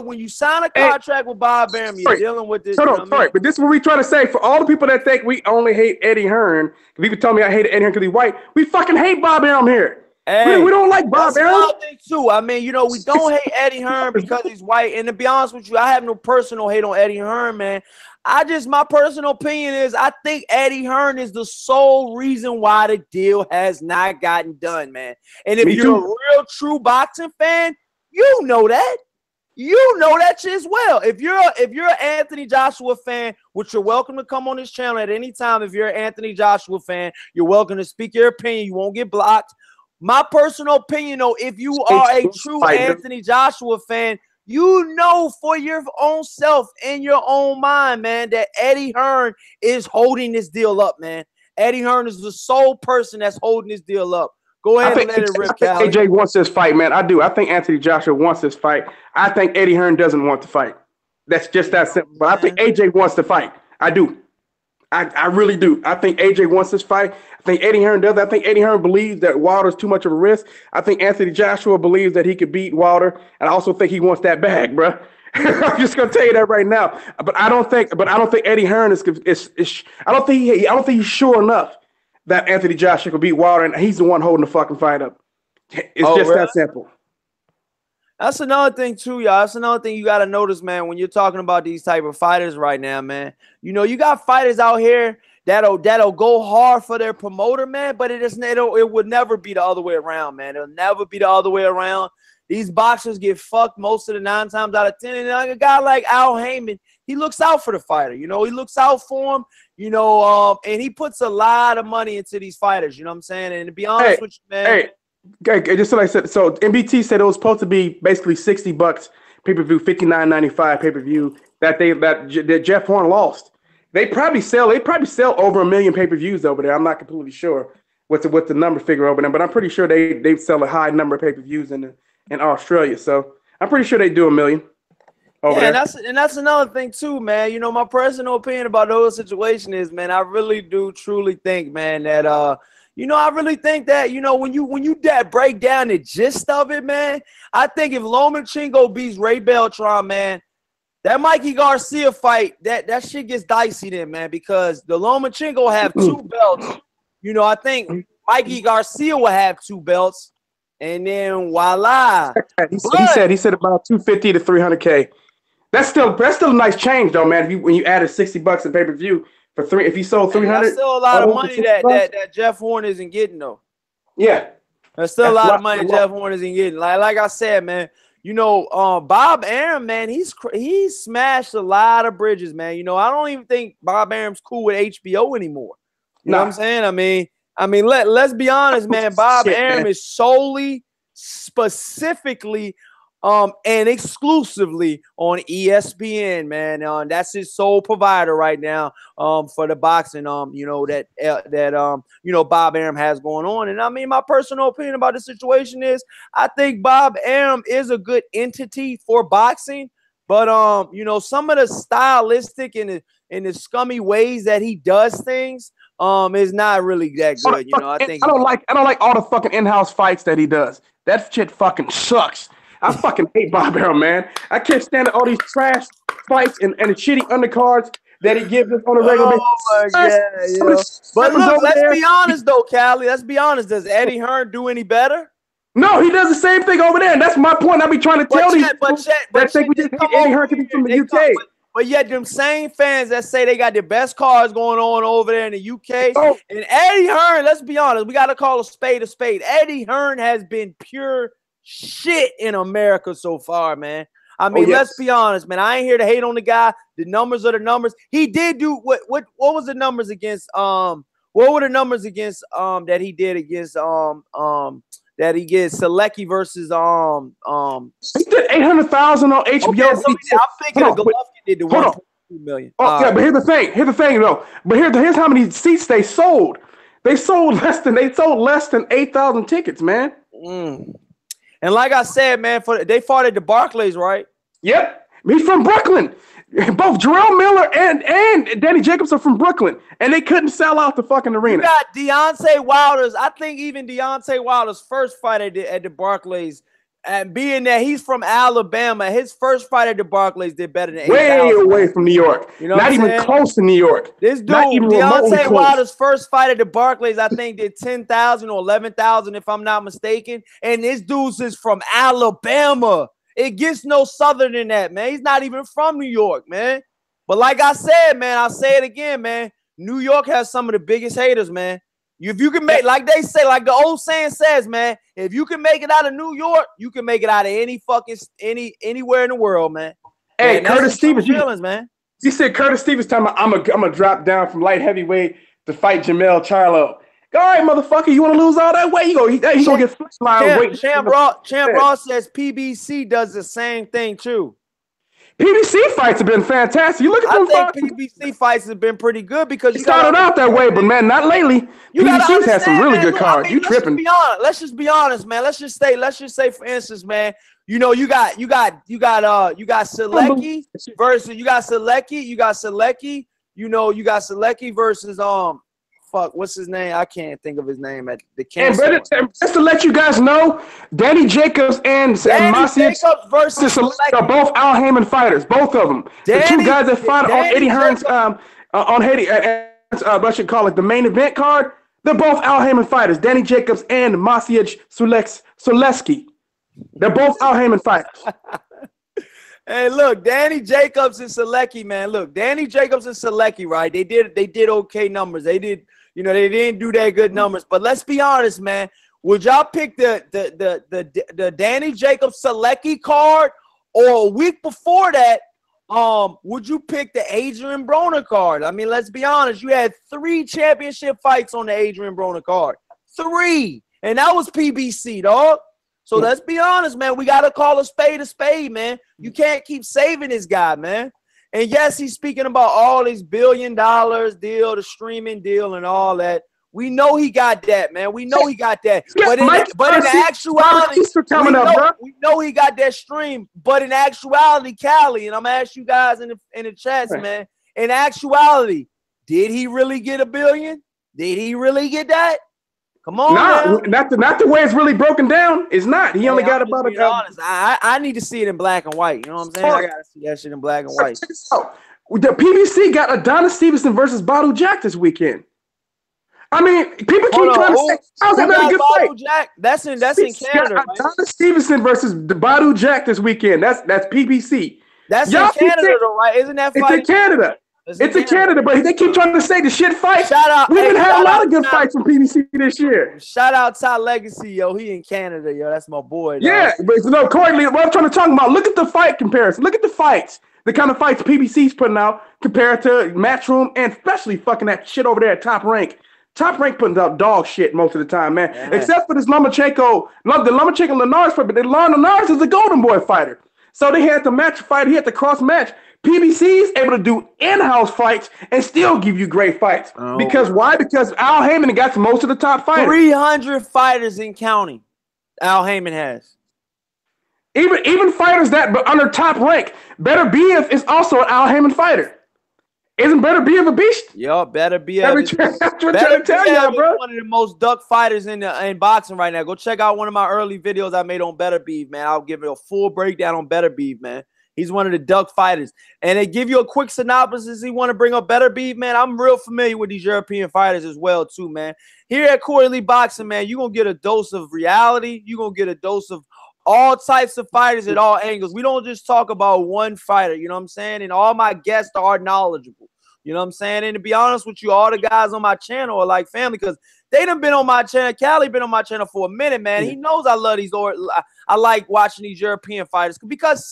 when you sign a contract with Bob Arum, you're dealing with this. But this is what we try to say for all the people that think we only hate Eddie Hearn. People tell me I hate Eddie Hearn because he's white. We fucking hate Bob Arum here. Hey, we don't like Bob Arum. Too. I mean, we don't hate Eddie Hearn because he's white. And to be honest with you, I have no personal hate on Eddie Hearn, man. My personal opinion is I think Eddie Hearn is the sole reason why the deal has not gotten done, man. And if you're a real true boxing fan, you know that. You know that shit as well. If you're an Anthony Joshua fan, which you're welcome to come on this channel at any time. If you're an Anthony Joshua fan, you're welcome to speak your opinion. You won't get blocked. My personal opinion, though, if you are a true Anthony Joshua fan, for your own self, in your own mind, man, that Eddie Hearn is holding this deal up, man. Eddie Hearn is the sole person that's holding this deal up. Go ahead and let it rip, Callie. AJ wants this fight, man. I do. I think Anthony Joshua wants this fight. I think Eddie Hearn doesn't want to fight. That's just that simple. But I think AJ wants to fight. I do. I really do. I think AJ wants this fight. I think Eddie Hearn does. I think Eddie Hearn believes that Wilder's too much of a risk. I think Anthony Joshua believes that he could beat Wilder, and I also think he wants that bag, bro. I'm just gonna tell you that right now. But I don't think Eddie Hearn is. I don't think he's sure enough that Anthony Joshua could beat Wilder, and he's the one holding the fucking fight up. It's just that simple. That's another thing too, y'all. That's another thing you got to notice, man, when you're talking about these type of fighters right now, man. You got fighters out here that'll go hard for their promoter, man, but it would never be the other way around, man. It'll never be the other way around. These boxers get fucked most of the 9 times out of 10. And like a guy like Al Heyman, he looks out for the fighter. He looks out for him, and he puts a lot of money into these fighters, you know what I'm saying? And to be honest with you, man. Okay, just like I said, so NBT said it was supposed to be basically $60 pay-per-view, $59.95 pay-per-view that Jeff Horn lost. They probably sell over 1 million pay-per-views over there. I'm not completely sure what's the number figure over there, but I'm pretty sure they sell a high number of pay-per-views in in Australia. So I'm pretty sure they do $1 million over there. And that's another thing too, man. You know, my personal opinion about the whole situation is, man, I really do truly think, man, that you know, I really think that, you know, when you break down the gist of it, man, I think if Lomachenko beats Ray Beltran, man, that Mikey Garcia fight, that shit gets dicey then, man, because the Lomachenko have 2 belts. You know, I think Mikey Garcia will have 2 belts, and then voila. He said about 250 to 300K. That's still a nice change though, man. When you added $60 in pay-per-view for 3, if you sold 300, that's still a lot of money that Jeff Horn isn't getting though. Yeah, that's still a lot of money Jeff Horn isn't getting. Like I said, man. You know, Bob Arum, man, he's smashed a lot of bridges, man. You know, I don't even think Bob Arum's cool with HBO anymore. You know what I'm saying? I mean, let's be honest, man. Bob Arum is solely, specifically, and exclusively on ESPN, man. That's his sole provider right now, for the boxing, you know, that you know, Bob Arum has going on. And I mean, my personal opinion about the situation is, I think Bob Arum is a good entity for boxing, but you know, some of the stylistic and the scummy ways that he does things, is not really that good. You know, I don't like all the fucking in-house fights that he does. That shit fucking sucks. I fucking hate Bob Arum, man. I can't stand all these trash fights and the shitty undercards that he gives us on a regular basis. Oh my God, but look, let's be honest though, Callie. Let's be honest. Does Eddie Hearn do any better? No, he does the same thing over there, and that's my point. I be trying to tell these people that think we just Eddie Hearn can be from the UK. But yet them same fans that say they got the best cards going on over there in the UK. Oh. And Eddie Hearn, let's be honest, we got to call a spade a spade. Eddie Hearn has been pure shit in America so far, man. I mean, let's be honest, man. I ain't here to hate on the guy. The numbers are the numbers. He did do what was the numbers against what were the numbers against that he did against that he gets Selecki versus he did 800,000 on HBO. Okay, so I'm thinking of Golovkin did the 1.2 million. Oh yeah, but here's the thing though. But here's how many seats they sold. They sold less than 8,000 tickets, man. And like I said, man, they fought at the Barclays, right? Yep. He's from Brooklyn. Both Jarrell Miller and Danny Jacobs are from Brooklyn, and they couldn't sell out the fucking arena. You got Deontay Wilder's. I think even Deontay Wilder's first fight at the Barclays, and being that he's from Alabama, his first fight at the Barclays did better than 8,000. Way away from New York. You know, not even close to New York. This dude, Deontay Wilder's first fight at the Barclays, I think did 10,000 or 11,000, if I'm not mistaken. And this dude's is from Alabama. It gets no southern than that, man. He's not even from New York, man. But like I said, man, I'll say it again, man. New York has some of the biggest haters, man. If you can make, like they say, like the old saying says, man, if you can make it out of New York, you can make it out of anywhere in the world, man. Hey, man, Curtis Stevens, man. You said Curtis Stevens talking about I'm gonna drop down from light heavyweight to fight Jamel Charlo. All right, motherfucker, you want to lose all that weight? He gonna get flatlined weight. Champ Ross says PBC does the same thing too. PBC fights have been fantastic. You look at them fights. PBC fights have been pretty good because you started out that way, but man, not lately. PBC's had some really good cards. You tripping? Let's just be honest, man. Let's just say, for instance, man. You know, you got Selecki versus you got Selecki. You know, you got Selecki versus what's his name? I can't think of his name at the cancer. And just to let you guys know, Danny Jacobs and Maciej versus Selecki are both Al Heyman fighters. Both of them. The two guys that fought on Eddie Hearn's what you call it, the main event card. They're both Al Heyman fighters. Danny Jacobs and Maciej Sulecki. They're both Al Heyman fighters. Hey, look, Danny Jacobs and Selecki, man. Look, Danny Jacobs and Selecki, right? They did okay numbers. They did, you know, they didn't do that good numbers. But let's be honest, man. Would y'all pick the Danny Jacobs Selecki card, or a week before that, would you pick the Adrian Broner card? I mean, let's be honest. You had 3 championship fights on the Adrian Broner card. 3. And that was PBC, dog. So let's be honest, man. We got to call a spade, man. You can't keep saving this guy, man. And yes, he's speaking about all these $1 billion deal, the streaming deal and all that, We know he got that, man. We know he got that. Yeah, but in actuality, we know he got that stream. But in actuality, Cali, and I'm gonna ask you guys in the chats, man. In actuality, did he really get $1 billion? Did he really get that? Come on, not the way it's really broken down. It's not. He only got about honest. I need to see it in black and white. You know what I'm saying? I gotta see that shit in black and white. The PBC got Adonis Stevenson versus Badou Jack this weekend. I mean, people keep trying to say, how's that not a good fight? Jack? That's in Canada. Right? Adonis Stevenson versus Badou Jack this weekend. That's PBC. That's in Canada, though, right? Isn't that fight? It's in Canada. It's in Canada, but they keep trying to say the shit fight. Shout out. We've been having a lot of good fights from PBC this year. Shout out Ty Legacy, yo. He in Canada, yo. That's my boy. Dog. Yeah, but no, Corey, what I'm trying to talk about, look at the fight comparison. Look at the fights. The kind of fights PBC's putting out compared to Matchroom and especially fucking that shit over there at Top Rank. Top Rank putting out dog shit most of the time, man. Yeah. Except for this Lomachenko-Linares fight, but Linares is a Golden Boy fighter. So they had the match fight. He had the cross match. PBC's able to do in-house fights and still give you great fights. Oh. Because why? Because Al Heyman got most of the top fighters. 300 fighters in counting. Al Heyman has. Even fighters that but under Top Rank. Better Biev is also an Al Heyman fighter. Isn't Better Biev a beast? Yo, Better Biev. That's what I'm trying to tell y'all, bro. One of the most duck fighters in boxing right now. Go check out one of my early videos I made on Better Biev, man. I'll give it a full breakdown on Better Biev, man. He's one of the duck fighters. And they give you a quick synopsis. You want to bring up Better Biev, man. I'm real familiar with these European fighters as well, too, man. Here at Corey Lee Boxing, man, you're going to get a dose of reality. You're going to get a dose of all types of fighters at all angles. We don't just talk about one fighter, you know what I'm saying? And all my guests are knowledgeable. You know what I'm saying? And to be honest with you, all the guys on my channel are like family because they done been on my channel. Cali been on my channel for a minute, man. He knows I love these, or I like watching these European fighters because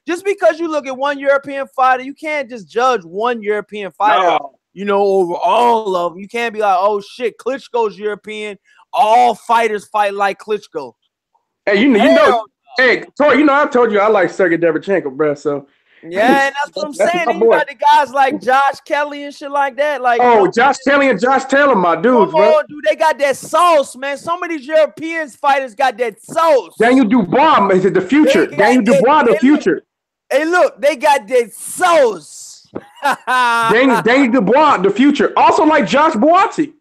just because you look at one European fighter, you can't just judge one European fighter, you know, over all of them. You can't be like, oh, shit, Klitschko's European. All fighters fight like Klitschko. Hey, you know, hey, Tori, you know, I told you I like Sergey Derevchenko, bro, so. Yeah, and that's what I'm saying. Then you got the guys like Josh Kelly and shit like that. Like, Josh Kelly and Josh Taylor, my dudes, bro. Dude, they got that sauce, man. Some of these European fighters got that sauce. Daniel Dubois is the future. Daniel Dubois, the future. Hey, look, they got that sauce. Daniel Dubois, the future. Also like Josh Boaty.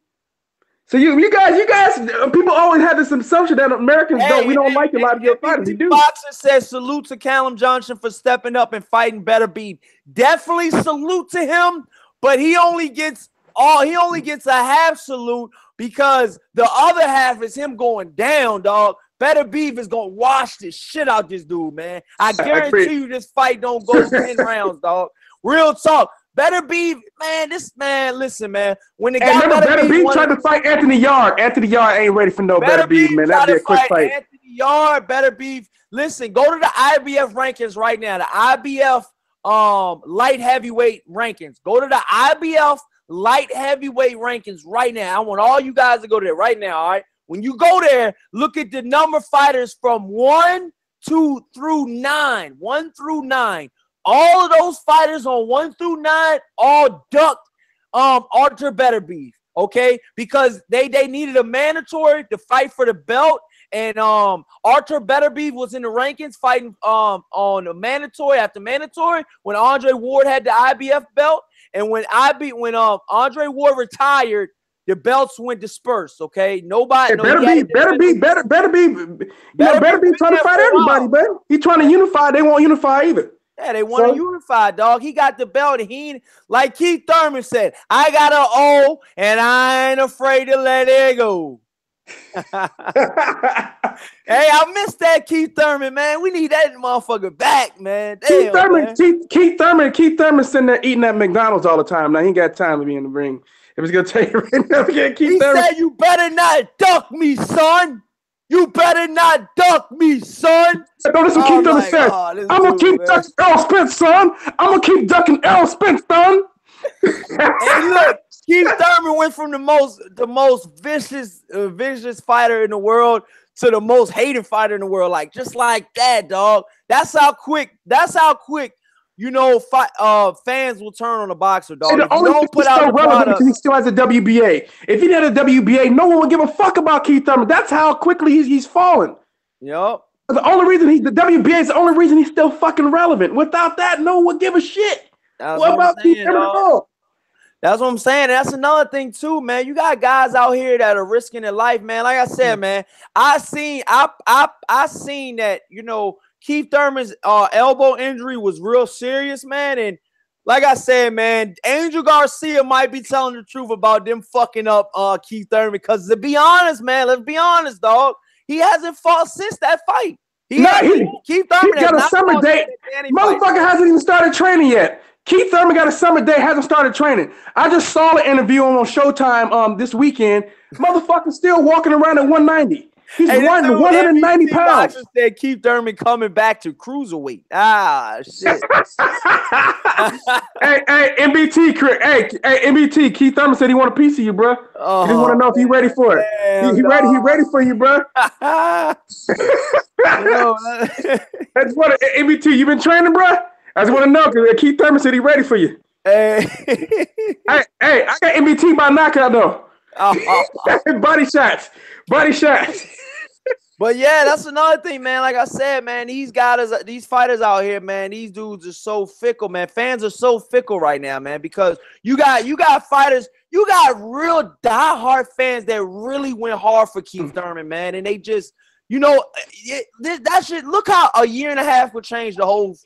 So you guys, people always have this assumption that Americans don't like a lot of your fighters. We do. Boxer says salute to Callum Johnson for stepping up and fighting Better Biev. Definitely salute to him, but he only gets a half salute because the other half is him going down, dog. Better Biev is gonna wash the shit out this dude, man. I guarantee you this fight don't go 10 rounds, dog. Real talk. Better Biev, man, listen, man. When the guy Better Biev tried to fight Anthony Yard. Anthony Yard ain't ready for no Better Biev, man. That'd be a quick fight. Anthony Yard, Better Biev. Listen, go to the IBF rankings right now. The IBF light heavyweight rankings. Go to the IBF light heavyweight rankings right now. I want all you guys to go there right now, all right? When you go there, look at the number of fighters from 1 through 9. 1 through 9. All of those fighters on 1 through 9 all ducked Arthur Better Biev, okay? Because they needed a mandatory to fight for the belt, and Arthur Better Biev was in the rankings fighting on a mandatory after mandatory when Andre Ward had the IBF belt, and when Andre Ward retired, the belts went dispersed, okay? Nobody. Better Biev trying to fight everybody, man. He trying to unify. They won't unify either. Yeah, they want to unify, dog. He got the belt. And he, like Keith Thurman said, I got an O, and I ain't afraid to let it go. Hey, I missed that Keith Thurman, man. We need that motherfucker back, man. Damn, Keith Thurman sitting there eating at McDonald's all the time. Now he ain't got time to be in the ring. If he's gonna tell you right now, he said, "You better not duck me, son. You better not duck me, son." Notice what Keith Thurman said. I'm gonna keep ducking Errol Spence, son. I'm gonna keep ducking Errol Spence, son. Hey, look, Keith Thurman went from the most vicious fighter in the world to the most hated fighter in the world, like just like that, dog. That's how quick fans will turn on the boxer, dog. And if you don't put out the product, because he still has a WBA. If he had a WBA, no one would give a fuck about Keith Thurman. That's how quickly he's fallen. Yep. The WBA is the only reason he's still fucking relevant. Without that, no one would give a shit. What about Keith Thurman? That's what I'm saying. That's another thing too, man. You got guys out here that are risking their life, man. Like I said, man, I seen that, Keith Thurman's elbow injury was real serious, man. And like I said, man, Angel Garcia might be telling the truth about them fucking up Keith Thurman. Because to be honest, man, let's be honest, dog. He hasn't fought since that fight. Keith Thurman got a summer date. Motherfucker hasn't even started training yet. Keith Thurman got a summer date, hasn't started training. I just saw an interview on Showtime this weekend. Motherfucker still walking around at 190. He's 190 pounds. Said Keith Thurman coming back to cruiserweight. Ah, shit. hey, MBT. Keith Thurman said he want a piece of you, bro. He want to know if you ready for it. He ready for you, bro. MBT, you been training, bro? I just want to know because Keith Thurman said he ready for you. Hey, I got MBT by knockout though. Body shots. But yeah, that's another thing, man. Like I said, man, these fighters out here, man, these dudes are so fickle, man. Fans are so fickle right now, man, because you got fighters, you got real diehard fans that really went hard for Keith Thurman, man, and they just, that shit. Look how a year and a half would change the whole,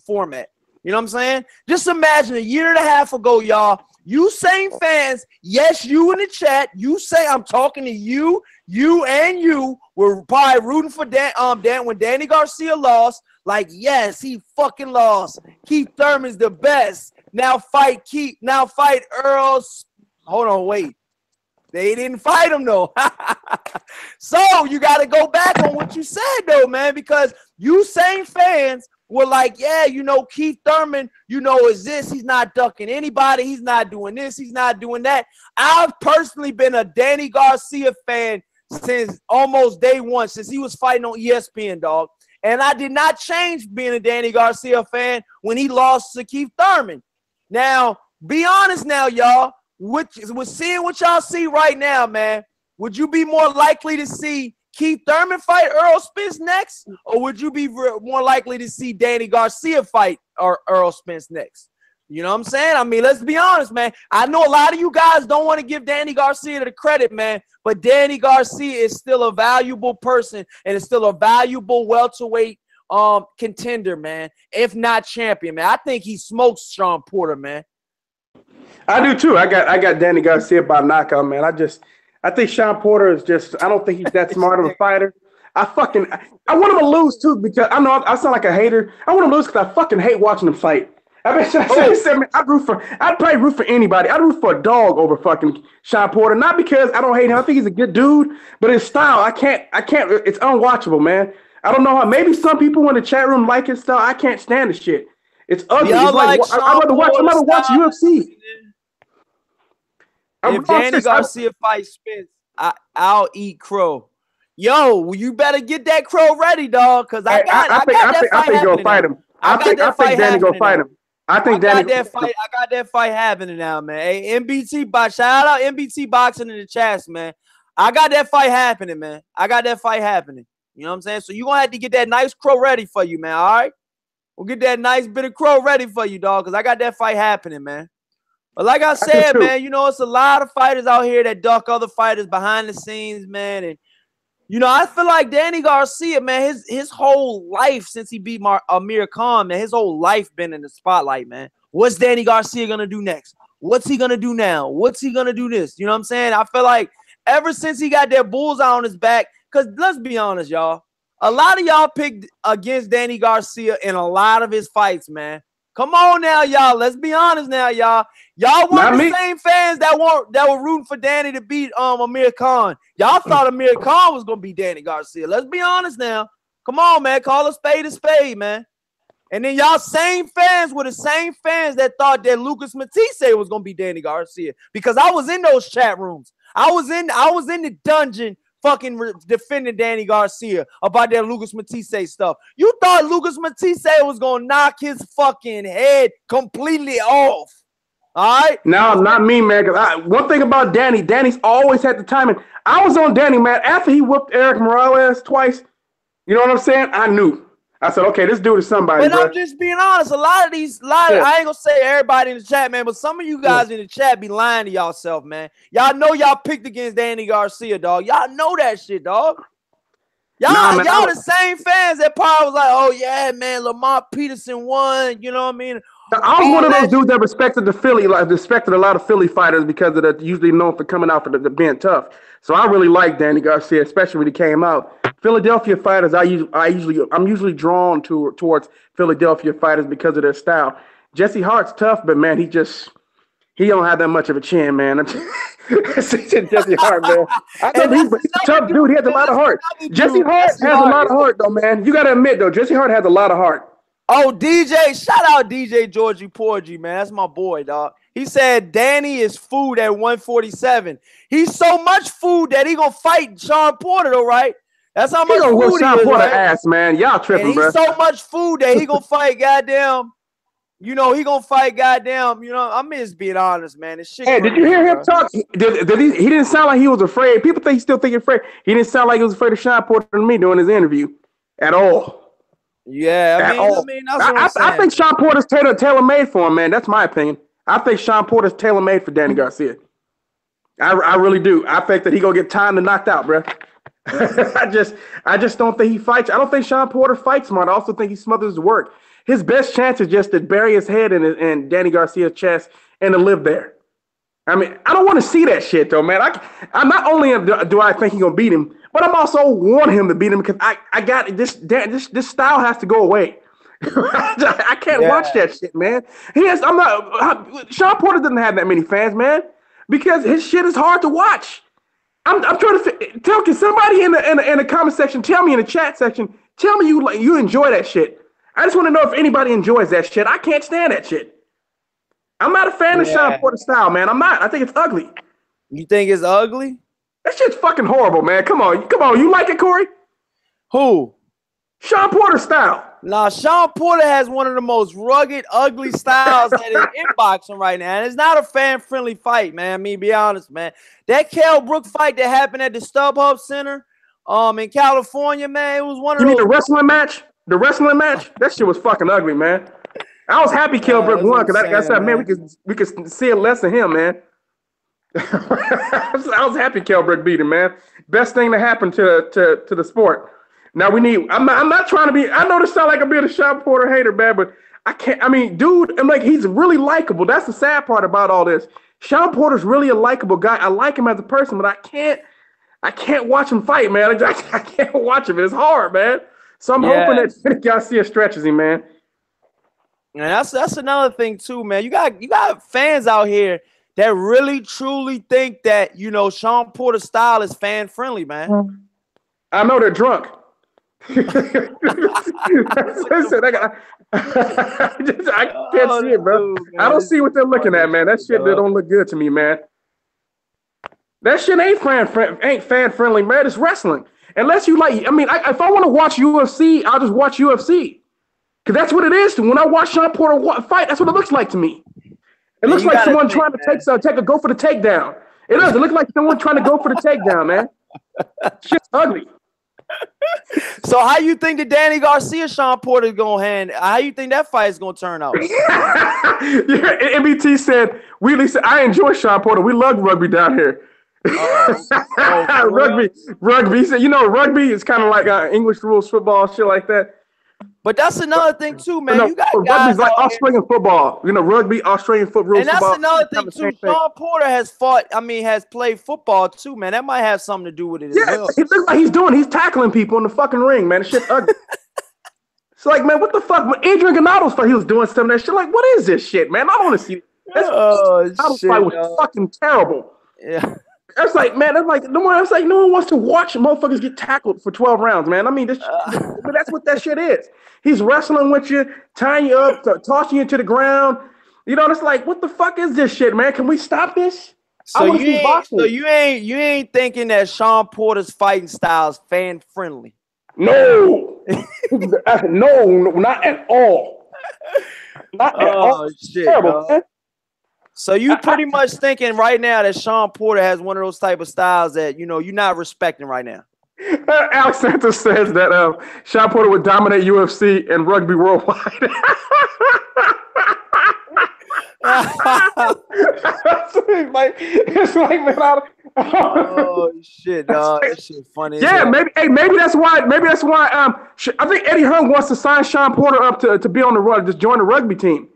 format. You know what I'm saying? Just imagine a year and a half ago, y'all. You same fans, yes, you in the chat, you say I'm talking to you and you were probably rooting for Dan when Danny Garcia lost. Like, yes, he fucking lost. Keith Thurman's the best. Now fight Earl. Hold on, wait. They didn't fight him though. So you got to go back on what you said though, man, because you same fans were like, yeah, Keith Thurman, is this. He's not ducking anybody. He's not doing this. He's not doing that. I've personally been a Danny Garcia fan since almost day one, since he was fighting on ESPN, dog. And I did not change being a Danny Garcia fan when he lost to Keith Thurman. Now, be honest now, y'all. With seeing what y'all see right now, man, would you be more likely to see Keith Thurman fight Earl Spence next, or would you be more likely to see Danny Garcia fight Earl Spence next? You know what I'm saying? I mean, let's be honest, man. I know a lot of you guys don't want to give Danny Garcia the credit, man, but Danny Garcia is still a valuable person and is still a valuable welterweight contender, man, if not champion, man. I think he smokes Sean Porter, man. I do too. I got Danny Garcia by knockout, man. I think Sean Porter is just, I don't think he's that smart of a fighter. I want him to lose too, because I know I sound like a hater. I want him to lose because I fucking hate watching him fight. I'd probably root for anybody. I'd root for a dog over fucking Sean Porter. Not because I don't hate him. I think he's a good dude, but his style, I can't, it's unwatchable, man. I don't know how, maybe some people in the chat room like his style. I can't stand the shit. It's ugly. It's like, I'd rather watch UFC. If Danny Garcia fights Spence, I'll eat crow. Yo, you better get that crow ready, dog, because I think you'll fight him. I think Danny go fight him. I got that fight happening now, man. Hey, MBT box, shout out MBT boxing in the chats, man. I got that fight happening, man. You know what I'm saying? So you're gonna have to get that nice crow ready for you, man. All right, we'll get that nice bit of crow ready for you, dog, because I got that fight happening, man. But like I said, man, it's a lot of fighters out here that duck other fighters behind the scenes, man. And, I feel like Danny Garcia, man, his whole life since he beat Amir Khan, man, his whole life been in the spotlight, man. What's Danny Garcia going to do next? What's he going to do now? What's he going to do this? You know what I'm saying? I feel like ever since he got that bullseye on his back, because let's be honest, y'all, a lot of y'all picked against Danny Garcia in a lot of his fights, man. Come on now, y'all. Let's be honest now, y'all. Y'all weren't the same fans that were rooting for Danny to beat Amir Khan. Y'all thought Amir Khan was gonna beat Danny Garcia. Let's be honest now. Come on, man. Call a spade, man. And then y'all same fans were the same fans that thought that Lucas Matisse was gonna beat Danny Garcia. Because I was in those chat rooms. I was in the dungeon fucking defending Danny Garcia about that Lucas Matisse stuff. You thought Lucas Matisse was gonna knock his fucking head completely off. All right. No, not me, man. One thing about Danny's always had the timing. I was on Danny, man. After he whooped Eric Morales twice, you know what I'm saying? I knew. I said, okay, this dude is somebody. But I'm just being honest. I ain't gonna say everybody in the chat, man, but some of you guys in the chat be lying to y'all, man. Y'all know y'all picked against Danny Garcia, dog. Y'all know that shit, dog. Y'all the same fans that probably was like, oh yeah, man, Lamont Peterson won. You know what I mean? I was one of those dudes that respected respected a lot of Philly fighters because of that. Usually known for coming out for the being tough. So I really like Danny Garcia, especially when he came out. Philadelphia fighters, I'm usually drawn towards Philadelphia fighters because of their style. Jesse Hart's tough, but man, he don't have that much of a chin, man. Jesse Hart, man. I know he's a tough dude. He has a lot of heart. Jesse Hart has a lot of heart, though, man. You got to admit, though, Jesse Hart has a lot of heart. Oh, shout out DJ Georgie Porgy, man. That's my boy, dog. He said Danny is food at 147. He's so much food that he gonna fight Sean Porter, though, right? That's how much food he Sean is, Porter right? ass, man. Y'all tripping, bro. He's so much food that he gonna fight goddamn. You know, he gonna fight goddamn. You know, I'm just being honest, man. This shit. Hey, did you hear him talk? He didn't sound like he was afraid. People still think he's afraid. He didn't sound like he was afraid of Sean Porter and me during his interview at all. Yeah, I mean, that's what I'm saying. I think Sean Porter's tailor-made for him, man. That's my opinion. I think Sean Porter's tailor-made for Danny Garcia. I really do. I think that he gonna get timed and knocked out, bro. I just don't think he fights. I don't think Sean Porter fights smart. I also think he smothers his work. His best chance is just to bury his head in Danny Garcia's chest and to live there. I mean, I don't want to see that shit, though, man. I'm not only do I think he's gonna beat him, but I'm also want him to beat him because I got this style has to go away. I can't watch that shit, man. Sean Porter doesn't have that many fans, man, because his shit is hard to watch. I'm trying to tell. Can somebody in the comment section tell me in the chat section? Tell me you enjoy that shit. I just want to know if anybody enjoys that shit. I can't stand that shit. I'm not a fan of Sean Porter's style, man. I'm not. I think it's ugly. You think it's ugly? That shit's fucking horrible, man. Come on. You like it, Corey? Who? Sean Porter's style. Nah, Sean Porter has one of the most rugged, ugly styles that is in boxing right now. And it's not a fan-friendly fight, man. I mean, be honest, man. That Kell Brook fight that happened at the StubHub Center in California, man, it was one of those. You mean the wrestling match? The wrestling match? That shit was fucking ugly, man. I was happy Kell Brook won because I said, man, we could see it less of him, man. I was happy Kell Brook beat him, man. Best thing to happen to the sport. Now I'm not trying to be. I know this sound like I'm being a Sean Porter hater, man, but I can't. I mean, dude, I'm like, he's really likable. That's the sad part about all this. Sean Porter's really a likable guy. I like him as a person, but I can't watch him fight, man. I can't watch him. It's hard, man. So I'm hoping that Garcia stretches him, man. And that's another thing too, man. You got fans out here that really truly think that, you know, Sean Porter's style is fan friendly, man. I know they're drunk. I can't see it, bro. Dude, I don't see what they're looking at, man. That shit that don't look good to me, man. That shit ain't fan friendly, man. It's wrestling. Unless you like, I mean, if I want to watch UFC, I'll just watch UFC. Because that's what it is. When I watch Sean Porter fight, that's what it looks like to me. It looks like someone trying to go for the takedown. It does. It looks like someone trying to go for the takedown, man. Shit's ugly. So how you think the Danny Garcia Sean Porter is gonna hand? How you think that fight is gonna turn out? MBT said, Wheatley said, I enjoy Sean Porter. We love rugby down here. Rugby. He said, you know, rugby is kind of like English rules football, shit like that. But that's another thing too, man. You got rugby's like Australian football. You know, rugby, Australian football. And that's another thing too. Sean Porter has played football too, man. That might have something to do with it as well. It looks like he's tackling people in the fucking ring, man. The shit ugly. It's like, man, what the fuck? When Adrian Granado's fight, he was doing some of that shit. Like, what is this shit, man? I don't want to see it. That fight was fucking terrible. Yeah. That's like, man, no one wants to watch motherfuckers get tackled for 12 rounds, man. I mean, that's what that shit is. He's wrestling with you, tying you up, tossing you to the ground. You know, it's like, what the fuck is this shit, man? Can we stop this? So want to see boxing. you ain't thinking that Sean Porter's fighting style is fan friendly. No, no, not at all. Not at all. Shit, terrible, man. So you pretty much thinking right now that Sean Porter has one of those type of styles that you're not respecting right now. Alex Santos says that Sean Porter would dominate UFC and rugby worldwide. it's like man, oh shit, dog. That shit funny. Yeah, maybe that's why. I think Eddie Hearn wants to sign Sean Porter up to be on the rug, just join the rugby team.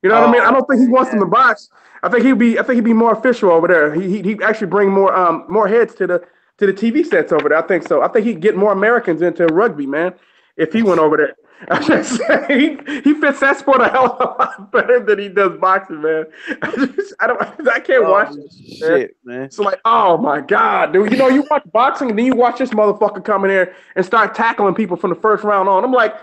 You know what I mean? I don't think he wants him to box. I think he'd be more official over there. He'd actually bring more heads to the TV sets over there. I think so. I think he'd get more Americans into rugby, man, if he went over there. I'm just saying, he fits that sport a hell of a lot better than he does boxing, man. I can't watch it. Shit, man. It's like, oh my God, dude. You watch boxing and then you watch this motherfucker come in here and start tackling people from the first round on. I'm like,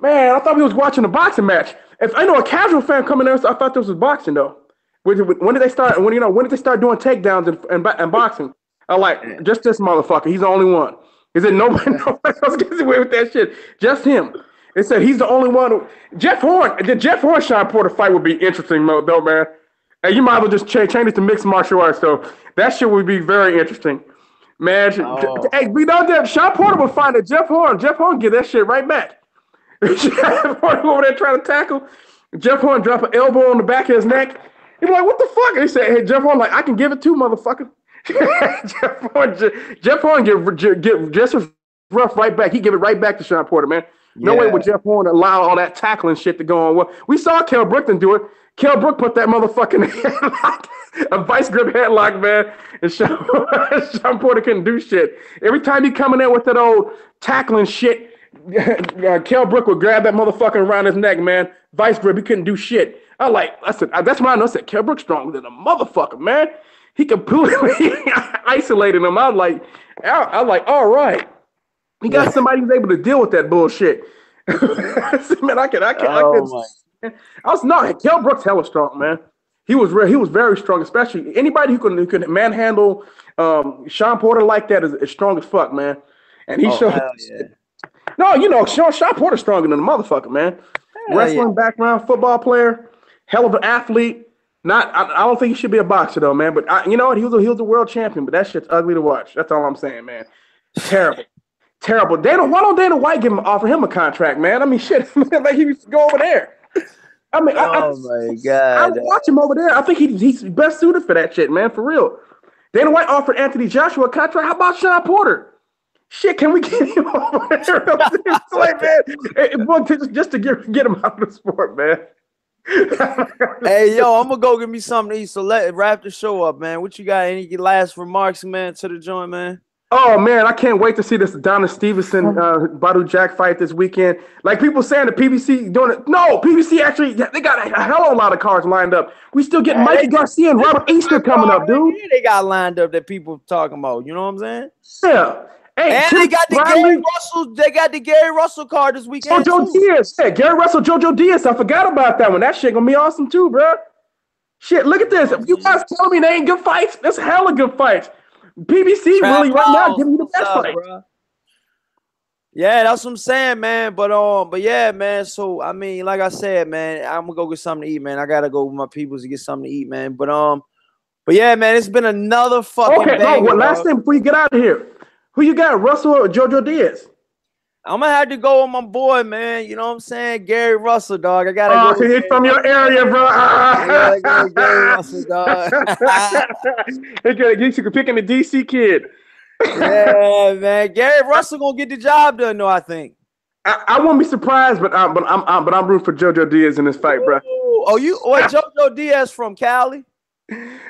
man, I thought we was watching a boxing match. If I know a casual fan coming there, I thought this was boxing though. When did they start? When did they start doing takedowns and boxing? I'm like, just this motherfucker. He's the only one. Is it nobody else gets away with that shit? Just him. They said he's the only one. The Jeff Horn Sean Porter fight would be interesting though, man. And you might as well just change it to mixed martial arts. So that shit would be very interesting, man. Hey, we know that Sean Porter would find that Jeff Horn get that shit right back. Jeff Horn over there trying to tackle. Jeff Horn drop an elbow on the back of his neck. He'd be like, "What the fuck?" And he said, "Hey, Jeff Horn, like I can give it too, motherfucker." Jeff Horn get just as rough right back. He give it right back to Sean Porter, man. No way would Jeff Horn allow all that tackling shit to go on. Well, we saw Kell Brookton do it. Kell Brook put that motherfucking headlock, a vice grip headlock, man, and Sean Porter couldn't do shit. Every time he coming in with that old tackling shit, Kell Brook would grab that motherfucker around his neck, man. Vice grip, he couldn't do shit. I said, that's when I know. I said, Kell Brook's stronger than a motherfucker, man. He completely isolated him. I was like, all right. He got somebody who's able to deal with that bullshit. Man, Kell Brook's hella strong, man. He was very strong, especially anybody who could manhandle Sean Porter like that is strong as fuck, man. And he showed. No, Sean Porter's stronger than a motherfucker, man. Wrestling background, football player, hell of an athlete. I don't think he should be a boxer though, man. But you know what? He was a world champion. But that shit's ugly to watch. That's all I'm saying, man. Terrible. Terrible. Why don't Dana White offer him a contract, man? I mean, shit, like he used to go over there. I mean, my God. I watch him over there. I think he's best suited for that shit, man, for real. Dana White offered Anthony Joshua a contract. How about Sean Porter? Shit, can we get him over there? It's like, man, just to get him out of the sport, man. Hey, yo, I'm gonna go get me something to eat. So let wrap the show up, man. What you got? Any last remarks, man, to the joint, man? Oh man, I can't wait to see this Adonis Stevenson Badou Jack fight this weekend. Like people saying the PBC doing it. No, PBC actually they got a hell of a lot of cards lined up. We still get Mikey Garcia and Robert Easter coming up, dude. Yeah, they got lined up that people talking about. You know what I'm saying? Yeah. Hey, and they got the Gary Russell. They got the Gary Russell card this weekend. JoJo Diaz. Yeah, Gary Russell, JoJo Diaz. I forgot about that one. That shit gonna be awesome too, bro. Shit, look at this. If you guys telling me they ain't good fights, that's hella good fights. PBC really right now giving you the best fight. Bro. Yeah, that's what I'm saying, man. But yeah, man. So I mean, like I said, man, I'm gonna go get something to eat, man. I gotta go with my people to get something to eat, man. But yeah, man, it's been another fucking. Okay, banger, last thing before you get out of here, who you got, Russell or JoJo Diaz? I'm gonna have to go with my boy, man. You know what I'm saying, Gary Russell, dog. I gotta go. He's from your area, bro. I gotta go with Gary Russell, dog. You could pick in the DC kid. Yeah, man. Gary Russell gonna get the job done, though. I think. I won't be surprised, but I'm rooting for JoJo Diaz in this fight, bro. JoJo Diaz from Cali?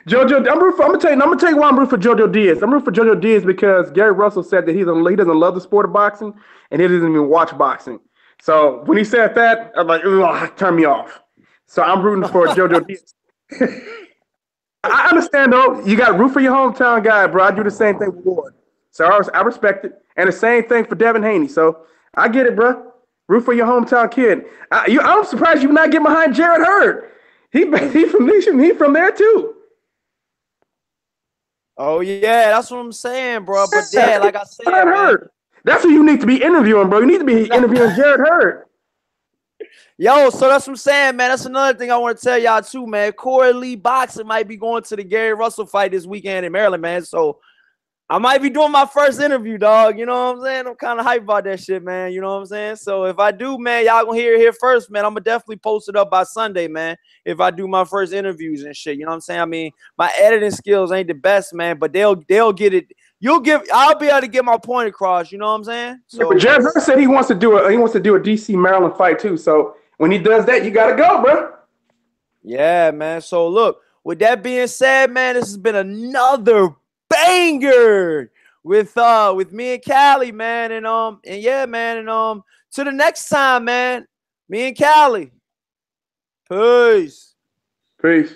JoJo, I'm gonna tell you why I'm rooting for JoJo Diaz. I'm rooting for JoJo Diaz because Gary Russell said that he doesn't love the sport of boxing and he doesn't even watch boxing. So when he said that, I'm like, turn me off. So I'm rooting for JoJo Diaz. I understand though. You got to root for your hometown guy, bro. I do the same thing with Ward. So I respect it, and the same thing for Devin Haney. So I get it, bro. Root for your hometown kid. I'm surprised you not get behind Jared Hearn. He from there too. Oh yeah, that's what I'm saying, bro. But yeah, like I said, Jared man. Hurd. That's who you need to be interviewing, bro. You need to be interviewing Jared Hurd. Yo, so that's what I'm saying, man. That's another thing I want to tell y'all too, man. Corey Lee Boxing might be going to the Gary Russell fight this weekend in Maryland, man. So I might be doing my first interview, dog. You know what I'm saying? I'm kind of hyped about that shit, man. You know what I'm saying? So if I do, man, y'all gonna hear it here first, man. I'm gonna definitely post it up by Sunday, man. If I do my first interviews and shit, you know what I'm saying? I mean, my editing skills ain't the best, man, but they'll get it. I'll be able to get my point across. You know what I'm saying? So, So, but Jared Hurd said he wants to do a DC Maryland fight too. So when he does that, you gotta go, bro. yeah, man. So look, with that being said, man, this has been another banger with me and Callie, man. And yeah, man, and to the next time, man. Me and Callie. Peace. Peace.